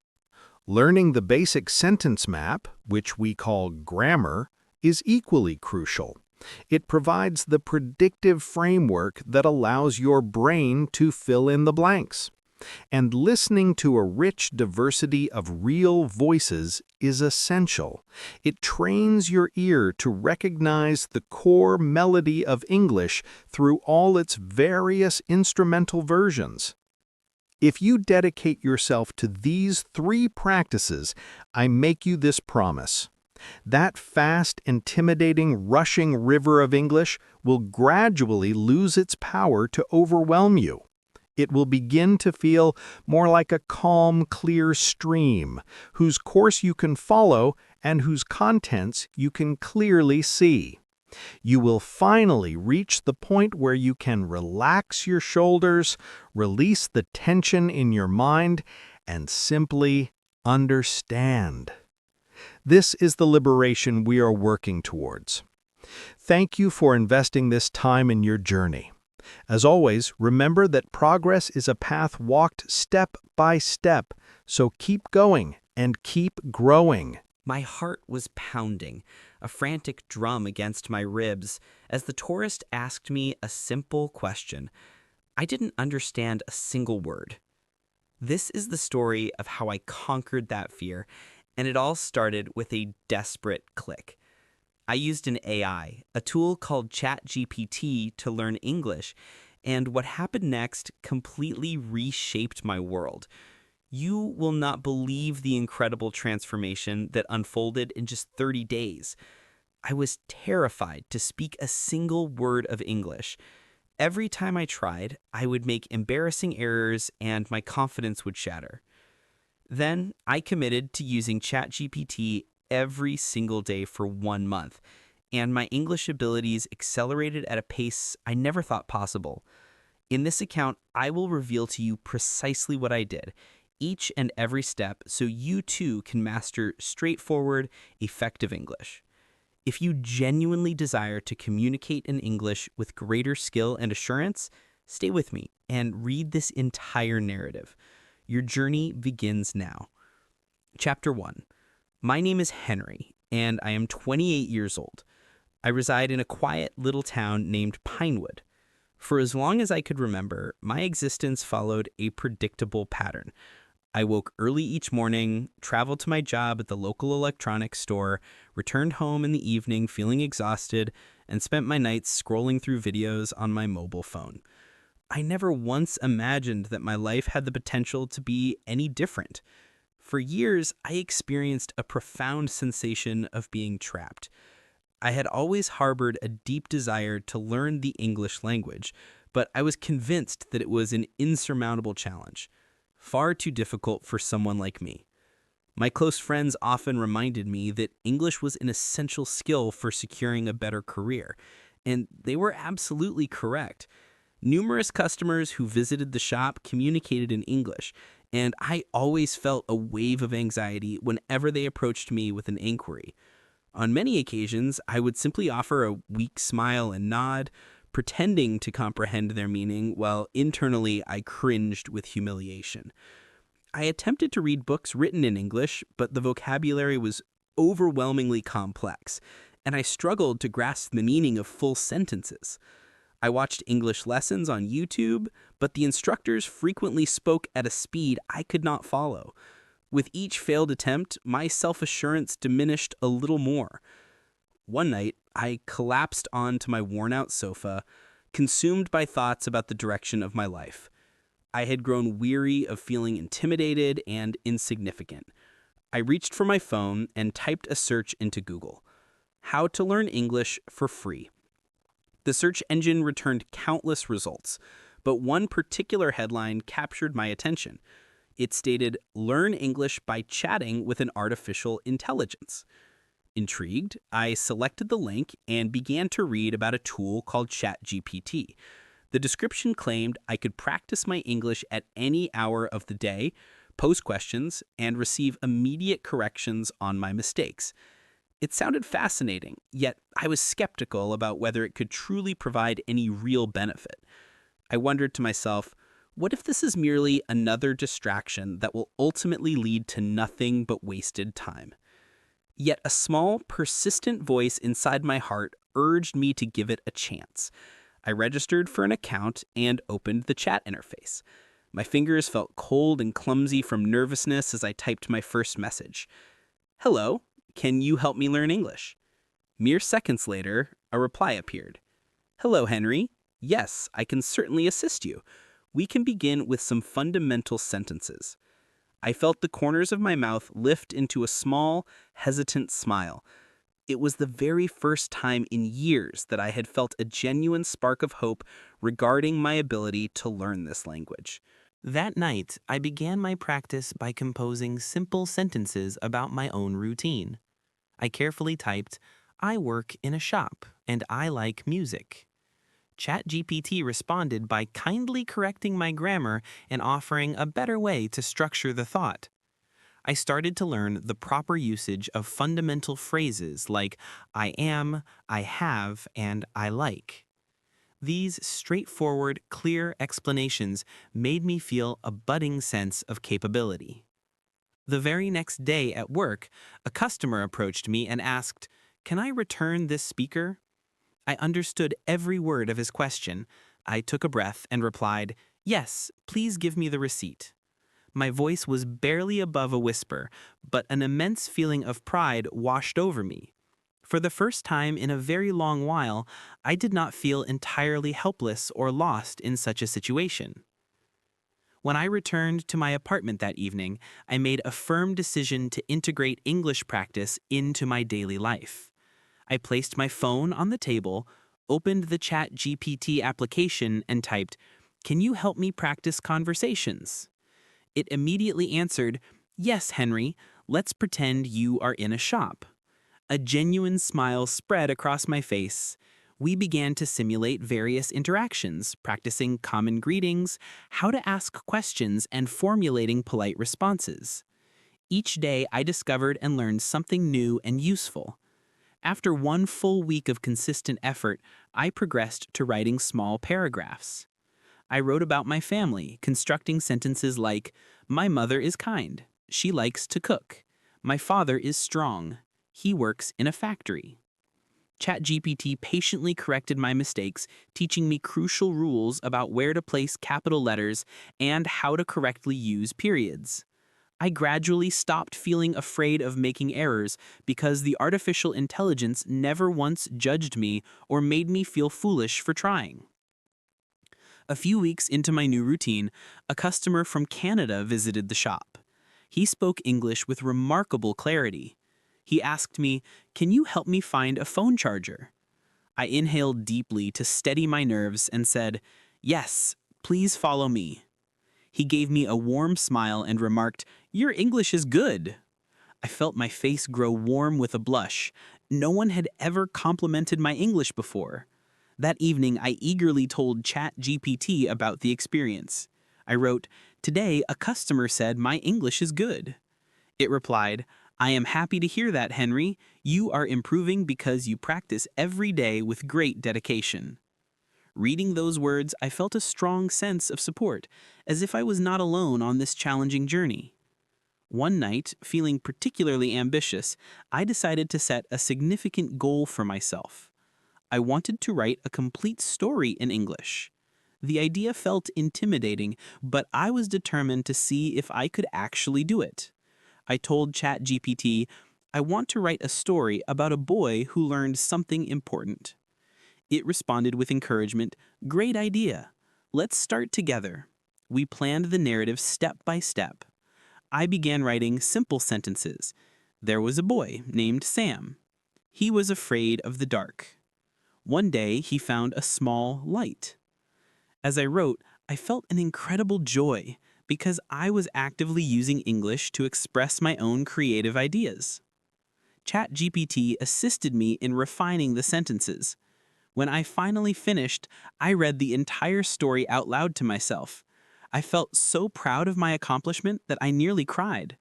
Learning the basic sentence map, which we call grammar, is equally crucial. It provides the predictive framework that allows your brain to fill in the blanks. And listening to a rich diversity of real voices is essential. It trains your ear to recognize the core melody of English through all its various instrumental versions. If you dedicate yourself to these 3 practices, I make you this promise. That fast, intimidating, rushing river of English will gradually lose its power to overwhelm you. It will begin to feel more like a calm, clear stream, whose course you can follow and whose contents you can clearly see. You will finally reach the point where you can relax your shoulders, release the tension in your mind, and simply understand. This is the liberation we are working towards. Thank you for investing this time in your journey. As always, remember that progress is a path walked step by step, so keep going and keep growing. My heart was pounding, a frantic drum against my ribs, as the tourist asked me a simple question. I didn't understand a single word. This is the story of how I conquered that fear, and it all started with a desperate click. I used an AI, a tool called ChatGPT, to learn English, and what happened next completely reshaped my world. You will not believe the incredible transformation that unfolded in just 30 days. I was terrified to speak a single word of English. Every time I tried, I would make embarrassing errors and my confidence would shatter. Then I committed to using ChatGPT every single day for 1 month, and my English abilities accelerated at a pace I never thought possible. In this account, I will reveal to you precisely what I did, each and every step, so you too can master straightforward, effective English. If you genuinely desire to communicate in English with greater skill and assurance, stay with me and read this entire narrative. Your journey begins now. Chapter 1. My name is Henry, and I am 28 years old. I reside in a quiet little town named Pinewood. For as long as I could remember, my existence followed a predictable pattern. I woke early each morning, traveled to my job at the local electronics store, returned home in the evening feeling exhausted, and spent my nights scrolling through videos on my mobile phone. I never once imagined that my life had the potential to be any different. For years, I experienced a profound sensation of being trapped. I had always harbored a deep desire to learn the English language, but I was convinced that it was an insurmountable challenge, far too difficult for someone like me. My close friends often reminded me that English was an essential skill for securing a better career, and they were absolutely correct. Numerous customers who visited the shop communicated in English, and I always felt a wave of anxiety whenever they approached me with an inquiry. On many occasions, I would simply offer a weak smile and nod, pretending to comprehend their meaning, while internally I cringed with humiliation. I attempted to read books written in English, but the vocabulary was overwhelmingly complex, and I struggled to grasp the meaning of full sentences. I watched English lessons on YouTube, but the instructors frequently spoke at a speed I could not follow. With each failed attempt, my self-assurance diminished a little more. One night, I collapsed onto my worn-out sofa, consumed by thoughts about the direction of my life. I had grown weary of feeling intimidated and insignificant. I reached for my phone and typed a search into Google. How to learn English for free. The search engine returned countless results, but one particular headline captured my attention. It stated, "Learn English by chatting with an artificial intelligence." Intrigued, I selected the link and began to read about a tool called ChatGPT. The description claimed I could practice my English at any hour of the day, pose questions, and receive immediate corrections on my mistakes. It sounded fascinating, yet I was skeptical about whether it could truly provide any real benefit. I wondered to myself, what if this is merely another distraction that will ultimately lead to nothing but wasted time? Yet a small, persistent voice inside my heart urged me to give it a chance. I registered for an account and opened the chat interface. My fingers felt cold and clumsy from nervousness as I typed my first message. "Hello, can you help me learn English?" Mere seconds later, a reply appeared. "Hello, Henry. Yes, I can certainly assist you. We can begin with some fundamental sentences." I felt the corners of my mouth lift into a small, hesitant smile. It was the very first time in years that I had felt a genuine spark of hope regarding my ability to learn this language. That night, I began my practice by composing simple sentences about my own routine. I carefully typed, "I work in a shop, and I like music." ChatGPT responded by kindly correcting my grammar and offering a better way to structure the thought. I started to learn the proper usage of fundamental phrases like "I am," "I have," and "I like." These straightforward, clear explanations made me feel a budding sense of capability. The very next day at work, a customer approached me and asked, "Can I return this speaker?" I understood every word of his question. I took a breath and replied, "Yes, please give me the receipt." My voice was barely above a whisper, but an immense feeling of pride washed over me. For the first time in a very long while, I did not feel entirely helpless or lost in such a situation. When I returned to my apartment that evening, I made a firm decision to integrate English practice into my daily life. I placed my phone on the table, opened the ChatGPT application, and typed, "Can you help me practice conversations?" It immediately answered, "Yes, Henry, let's pretend you are in a shop." A genuine smile spread across my face. We began to simulate various interactions, practicing common greetings, how to ask questions, and formulating polite responses. Each day, I discovered and learned something new and useful. After one full week of consistent effort, I progressed to writing small paragraphs. I wrote about my family, constructing sentences like, "My mother is kind. She likes to cook. My father is strong. He works in a factory." ChatGPT patiently corrected my mistakes, teaching me crucial rules about where to place capital letters and how to correctly use periods. I gradually stopped feeling afraid of making errors because the artificial intelligence never once judged me or made me feel foolish for trying. A few weeks into my new routine, a customer from Canada visited the shop. He spoke English with remarkable clarity. He asked me, "Can you help me find a phone charger?" I inhaled deeply to steady my nerves and said, "Yes, please follow me." He gave me a warm smile and remarked, "Your English is good." I felt my face grow warm with a blush. No one had ever complimented my English before. That evening, I eagerly told ChatGPT about the experience. I wrote, "Today, a customer said my English is good." It replied, "I am happy to hear that, Henry. You are improving because you practice every day with great dedication." Reading those words, I felt a strong sense of support, as if I was not alone on this challenging journey. One night, feeling particularly ambitious, I decided to set a significant goal for myself. I wanted to write a complete story in English. The idea felt intimidating, but I was determined to see if I could actually do it. I told ChatGPT, "I want to write a story about a boy who learned something important." It responded with encouragement, "Great idea. Let's start together." We planned the narrative step by step. I began writing simple sentences. There was a boy named Sam. He was afraid of the dark. One day he found a small light. As I wrote, I felt an incredible joy because I was actively using English to express my own creative ideas. ChatGPT assisted me in refining the sentences. When I finally finished, I read the entire story out loud to myself. I felt so proud of my accomplishment that I nearly cried.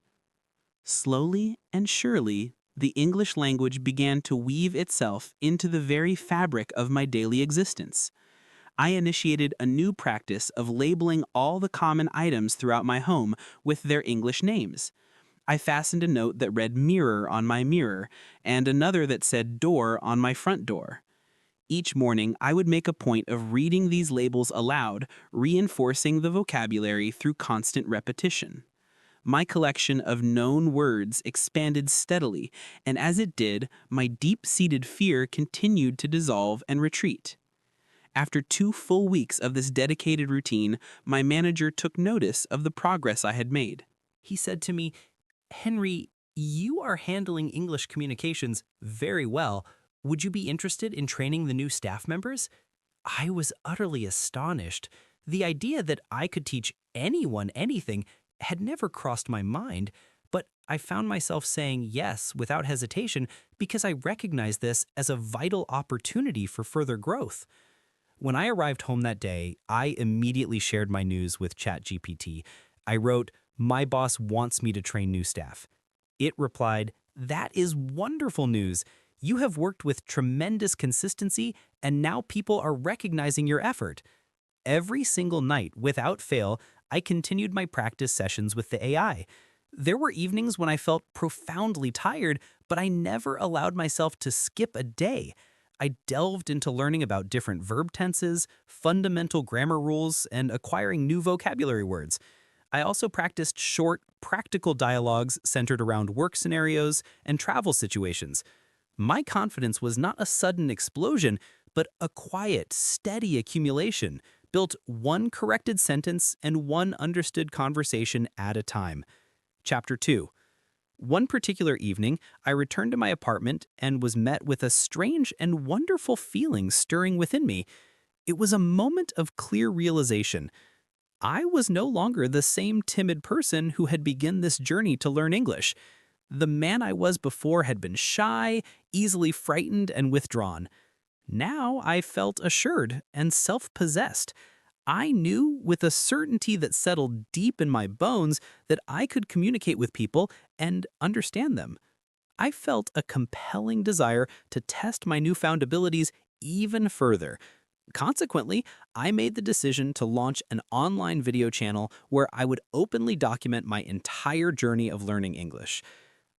Slowly and surely, the English language began to weave itself into the very fabric of my daily existence. I initiated a new practice of labeling all the common items throughout my home with their English names. I fastened a note that read mirror on my mirror and another that said door on my front door. Each morning, I would make a point of reading these labels aloud, reinforcing the vocabulary through constant repetition. My collection of known words expanded steadily, and as it did, my deep-seated fear continued to dissolve and retreat. After 2 full weeks of this dedicated routine, my manager took notice of the progress I had made. He said to me, "Henry, you are handling English communications very well. Would you be interested in training the new staff members?" I was utterly astonished. The idea that I could teach anyone anything had never crossed my mind, but I found myself saying yes without hesitation because I recognized this as a vital opportunity for further growth. When I arrived home that day, I immediately shared my news with ChatGPT. I wrote, "My boss wants me to train new staff." It replied, "That is wonderful news. You have worked with tremendous consistency, and now people are recognizing your effort." Every single night, without fail, I continued my practice sessions with the AI. There were evenings when I felt profoundly tired, but I never allowed myself to skip a day. I delved into learning about different verb tenses, fundamental grammar rules, and acquiring new vocabulary words. I also practiced short, practical dialogues centered around work scenarios and travel situations. My confidence was not a sudden explosion, but a quiet, steady accumulation, built one corrected sentence and one understood conversation at a time. Chapter 2. One particular evening, I returned to my apartment and was met with a strange and wonderful feeling stirring within me. It was a moment of clear realization. I was no longer the same timid person who had begun this journey to learn English. The man I was before had been shy, easily frightened, and withdrawn. Now I felt assured and self-possessed. I knew with a certainty that settled deep in my bones that I could communicate with people and understand them. I felt a compelling desire to test my newfound abilities even further. Consequently, I made the decision to launch an online video channel where I would openly document my entire journey of learning English.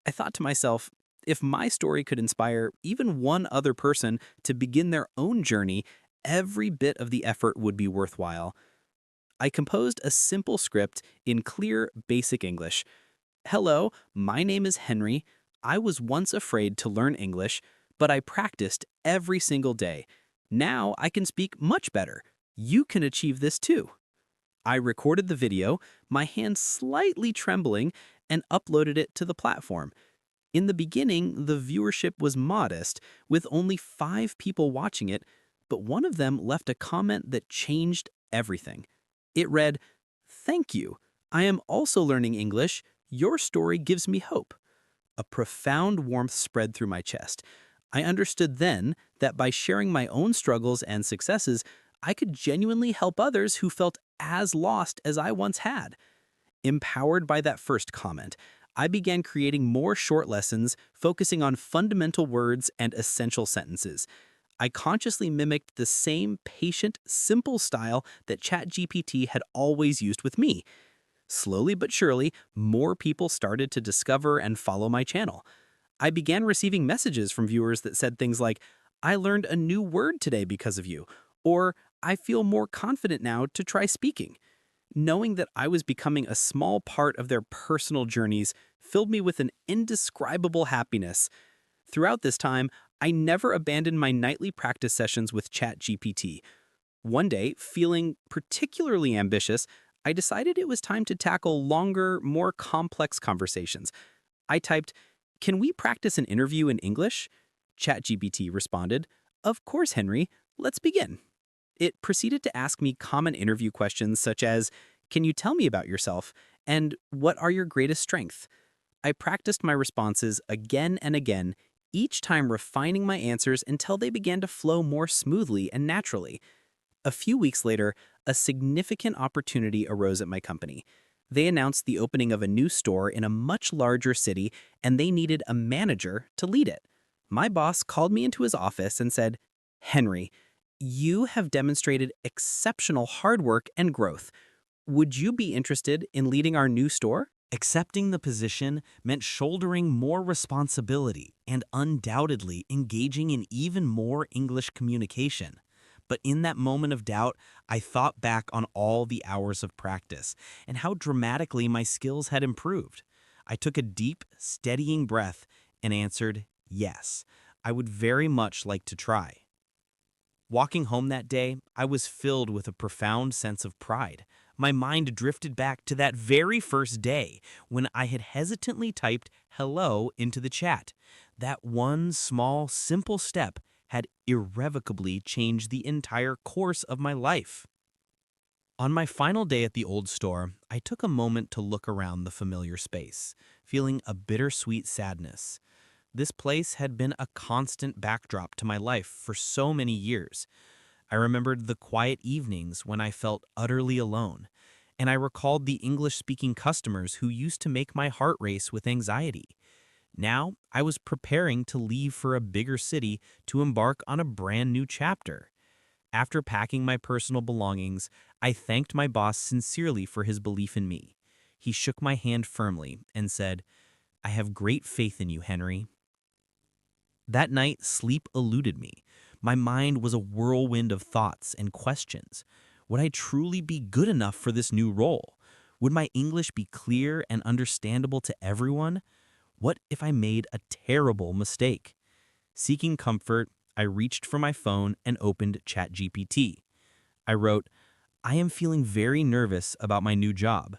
I thought to myself, if my story could inspire even one other person to begin their own journey, every bit of the effort would be worthwhile. I composed a simple script in clear, basic English. "Hello, my name is Henry. I was once afraid to learn English, but I practiced every single day. Now I can speak much better. You can achieve this too." I recorded the video, my hand slightly trembling, and uploaded it to the platform. In the beginning, the viewership was modest, with only 5 people watching it, but one of them left a comment that changed everything. It read, "Thank you. I am also learning English. Your story gives me hope." A profound warmth spread through my chest. I understood then that by sharing my own struggles and successes, I could genuinely help others who felt as lost as I once had. Empowered by that first comment, I began creating more short lessons focusing on fundamental words and essential sentences. I consciously mimicked the same patient, simple style that ChatGPT had always used with me. Slowly but surely, more people started to discover and follow my channel. I began receiving messages from viewers that said things like, "I learned a new word today because of you," or "I feel more confident now to try speaking." Knowing that I was becoming a small part of their personal journeys filled me with an indescribable happiness. Throughout this time, I never abandoned my nightly practice sessions with ChatGPT. One day, feeling particularly ambitious, I decided it was time to tackle longer, more complex conversations. I typed, "Can we practice an interview in English?" ChatGPT responded, "Of course, Henry. Let's begin." It proceeded to ask me common interview questions such as, "Can you tell me about yourself?" and "What are your greatest strengths?" I practiced my responses again and again, each time refining my answers until they began to flow more smoothly and naturally. A few weeks later, a significant opportunity arose at my company. They announced the opening of a new store in a much larger city, and they needed a manager to lead it. My boss called me into his office and said, "Henry, you have demonstrated exceptional hard work and growth. Would you be interested in leading our new store?" Accepting the position meant shouldering more responsibility and undoubtedly engaging in even more English communication. But in that moment of doubt, I thought back on all the hours of practice and how dramatically my skills had improved. I took a deep, steadying breath and answered, yes, I would very much like to try. Walking home that day, I was filled with a profound sense of pride. My mind drifted back to that very first day when I had hesitantly typed hello into the chat. That one small, simple step had irrevocably changed the entire course of my life. On my final day at the old store, I took a moment to look around the familiar space, feeling a bittersweet sadness. This place had been a constant backdrop to my life for so many years. I remembered the quiet evenings when I felt utterly alone, and I recalled the English-speaking customers who used to make my heart race with anxiety. Now, I was preparing to leave for a bigger city to embark on a brand new chapter. After packing my personal belongings, I thanked my boss sincerely for his belief in me. He shook my hand firmly and said, "I have great faith in you, Henry." That night, sleep eluded me. My mind was a whirlwind of thoughts and questions. Would I truly be good enough for this new role? Would my English be clear and understandable to everyone? What if I made a terrible mistake? Seeking comfort, I reached for my phone and opened ChatGPT. I wrote, "I am feeling very nervous about my new job."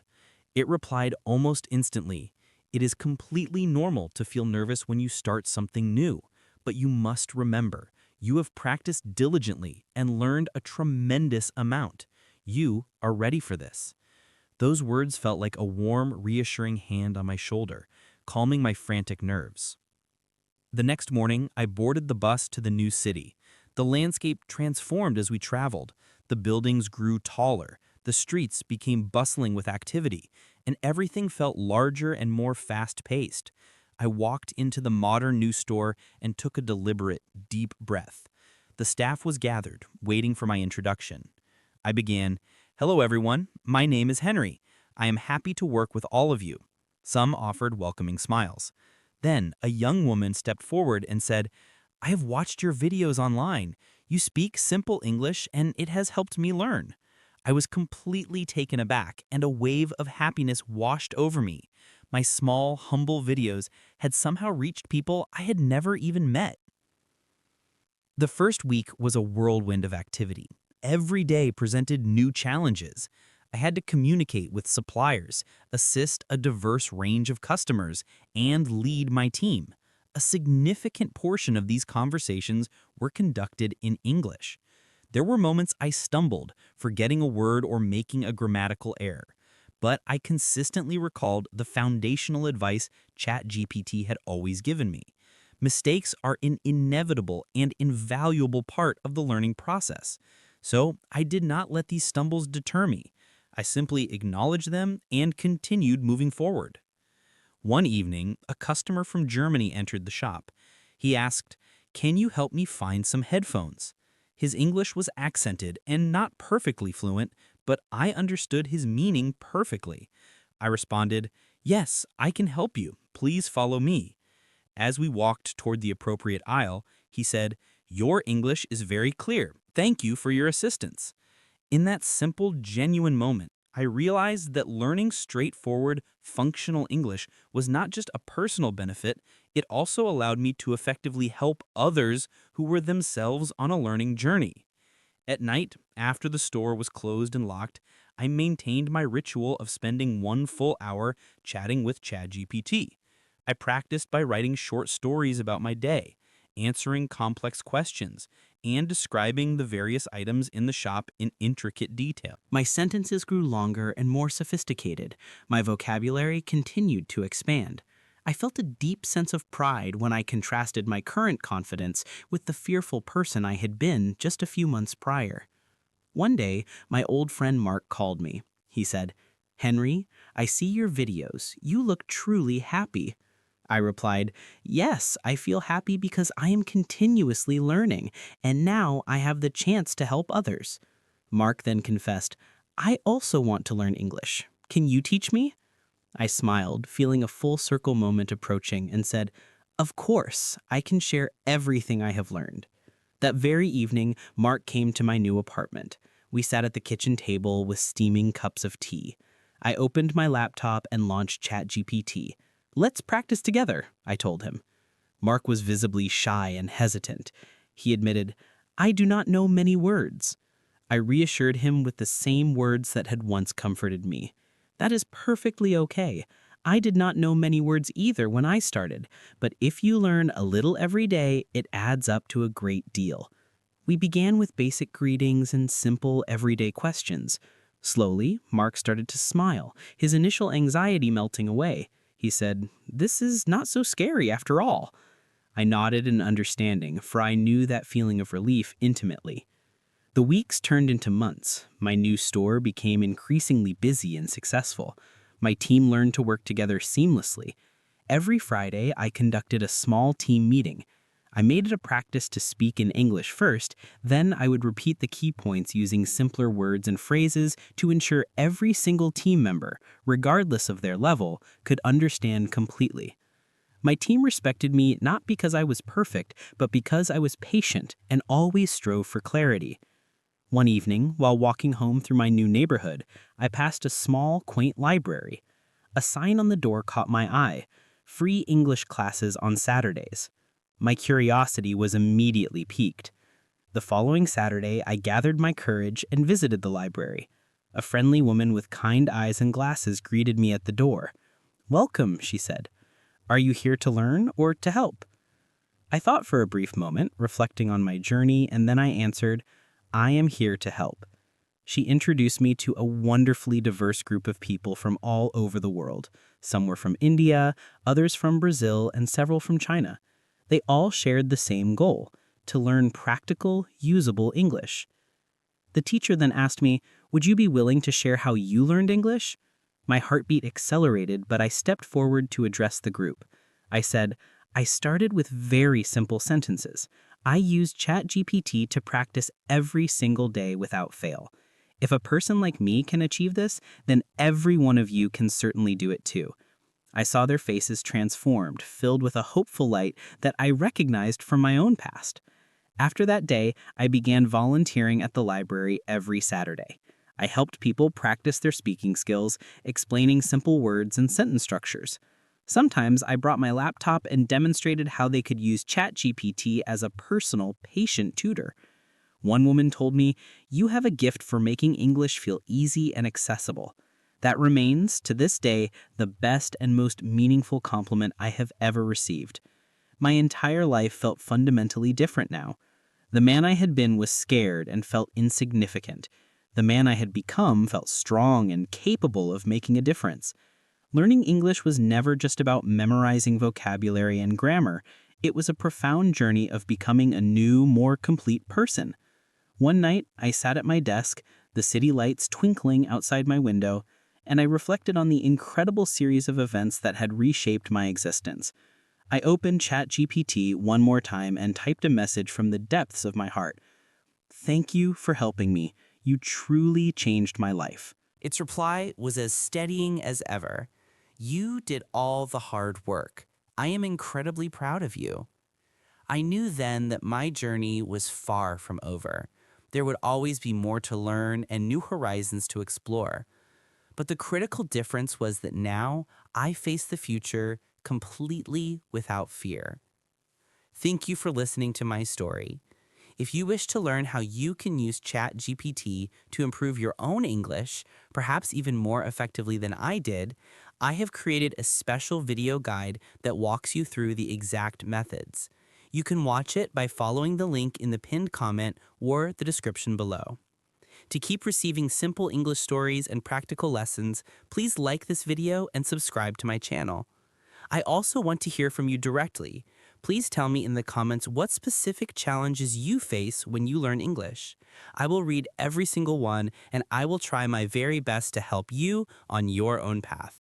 It replied almost instantly, "It is completely normal to feel nervous when you start something new, but you must remember, you have practiced diligently and learned a tremendous amount. You are ready for this." Those words felt like a warm, reassuring hand on my shoulder, calming my frantic nerves. The next morning, I boarded the bus to the new city. The landscape transformed as we traveled. The buildings grew taller, the streets became bustling with activity, and everything felt larger and more fast-paced. I walked into the modern new store and took a deliberate, deep breath. The staff was gathered, waiting for my introduction. I began, "Hello everyone, my name is Henry. I am happy to work with all of you." Some offered welcoming smiles. Then a young woman stepped forward and said, "I have watched your videos online. You speak simple English and it has helped me learn." I was completely taken aback and a wave of happiness washed over me. My small, humble videos had somehow reached people I had never even met. The first week was a whirlwind of activity. Every day presented new challenges. I had to communicate with suppliers, assist a diverse range of customers, and lead my team. A significant portion of these conversations were conducted in English. There were moments I stumbled, forgetting a word or making a grammatical error. But I consistently recalled the foundational advice ChatGPT had always given me. Mistakes are an inevitable and invaluable part of the learning process. So I did not let these stumbles deter me. I simply acknowledged them and continued moving forward. One evening, a customer from Germany entered the shop. He asked, "Can you help me find some headphones?" His English was accented and not perfectly fluent, but I understood his meaning perfectly. I responded, "Yes, I can help you. Please follow me." As we walked toward the appropriate aisle, he said, "Your English is very clear. Thank you for your assistance." In that simple, genuine moment, I realized that learning straightforward, functional English was not just a personal benefit, it also allowed me to effectively help others who were themselves on a learning journey. At night, after the store was closed and locked, I maintained my ritual of spending 1 full hour chatting with ChatGPT. I practiced by writing short stories about my day, answering complex questions, and describing the various items in the shop in intricate detail. My sentences grew longer and more sophisticated. My vocabulary continued to expand. I felt a deep sense of pride when I contrasted my current confidence with the fearful person I had been just a few months prior. One day, my old friend Mark called me. He said, "Henry, I see your videos. You look truly happy." I replied, "Yes, I feel happy because I am continuously learning, and now I have the chance to help others." Mark then confessed, "I also want to learn English. Can you teach me?" I smiled, feeling a full circle moment approaching, and said, "Of course, I can share everything I have learned." That very evening, Mark came to my new apartment. We sat at the kitchen table with steaming cups of tea. I opened my laptop and launched ChatGPT. "Let's practice together," I told him. Mark was visibly shy and hesitant. He admitted, "I do not know many words." I reassured him with the same words that had once comforted me. "That is perfectly okay. I did not know many words either when I started, but if you learn a little every day, it adds up to a great deal." We began with basic greetings and simple everyday questions. Slowly, Mark started to smile, his initial anxiety melting away. He said, "This is not so scary after all." I nodded in understanding, for I knew that feeling of relief intimately. The weeks turned into months. My new store became increasingly busy and successful. My team learned to work together seamlessly. Every Friday, I conducted a small team meeting. I made it a practice to speak in English first, then I would repeat the key points using simpler words and phrases to ensure every single team member, regardless of their level, could understand completely. My team respected me not because I was perfect, but because I was patient and always strove for clarity. One evening, while walking home through my new neighborhood, I passed a small, quaint library. A sign on the door caught my eye: "Free English classes on Saturdays." My curiosity was immediately piqued. The following Saturday, I gathered my courage and visited the library. A friendly woman with kind eyes and glasses greeted me at the door. "Welcome," she said. "Are you here to learn or to help?" I thought for a brief moment, reflecting on my journey, and then I answered, "I am here to help." She introduced me to a wonderfully diverse group of people from all over the world. Some were from India, others from Brazil, and several from China. They all shared the same goal: to learn practical, usable English. The teacher then asked me, "Would you be willing to share how you learned English?" My heartbeat accelerated, but I stepped forward to address the group. I said, "I started with very simple sentences. I used ChatGPT to practice every single day without fail. If a person like me can achieve this, then every one of you can certainly do it too." I saw their faces transformed, filled with a hopeful light that I recognized from my own past. After that day, I began volunteering at the library every Saturday. I helped people practice their speaking skills, explaining simple words and sentence structures. Sometimes I brought my laptop and demonstrated how they could use ChatGPT as a personal, patient tutor. One woman told me, "You have a gift for making English feel easy and accessible." That remains, to this day, the best and most meaningful compliment I have ever received. My entire life felt fundamentally different now. The man I had been was scared and felt insignificant. The man I had become felt strong and capable of making a difference. Learning English was never just about memorizing vocabulary and grammar. It was a profound journey of becoming a new, more complete person. One night, I sat at my desk, the city lights twinkling outside my window, and I reflected on the incredible series of events that had reshaped my existence. I opened ChatGPT one more time and typed a message from the depths of my heart. "Thank you for helping me. You truly changed my life." Its reply was as steadying as ever. "You did all the hard work. I am incredibly proud of you." I knew then that my journey was far from over. There would always be more to learn and new horizons to explore. But the critical difference was that now I faced the future completely without fear. Thank you for listening to my story. If you wish to learn how you can use ChatGPT to improve your own English, perhaps even more effectively than I did, I have created a special video guide that walks you through the exact methods. You can watch it by following the link in the pinned comment or the description below. To keep receiving simple English stories and practical lessons, please like this video and subscribe to my channel. I also want to hear from you directly. Please tell me in the comments what specific challenges you face when you learn English. I will read every single one, and I will try my very best to help you on your own path.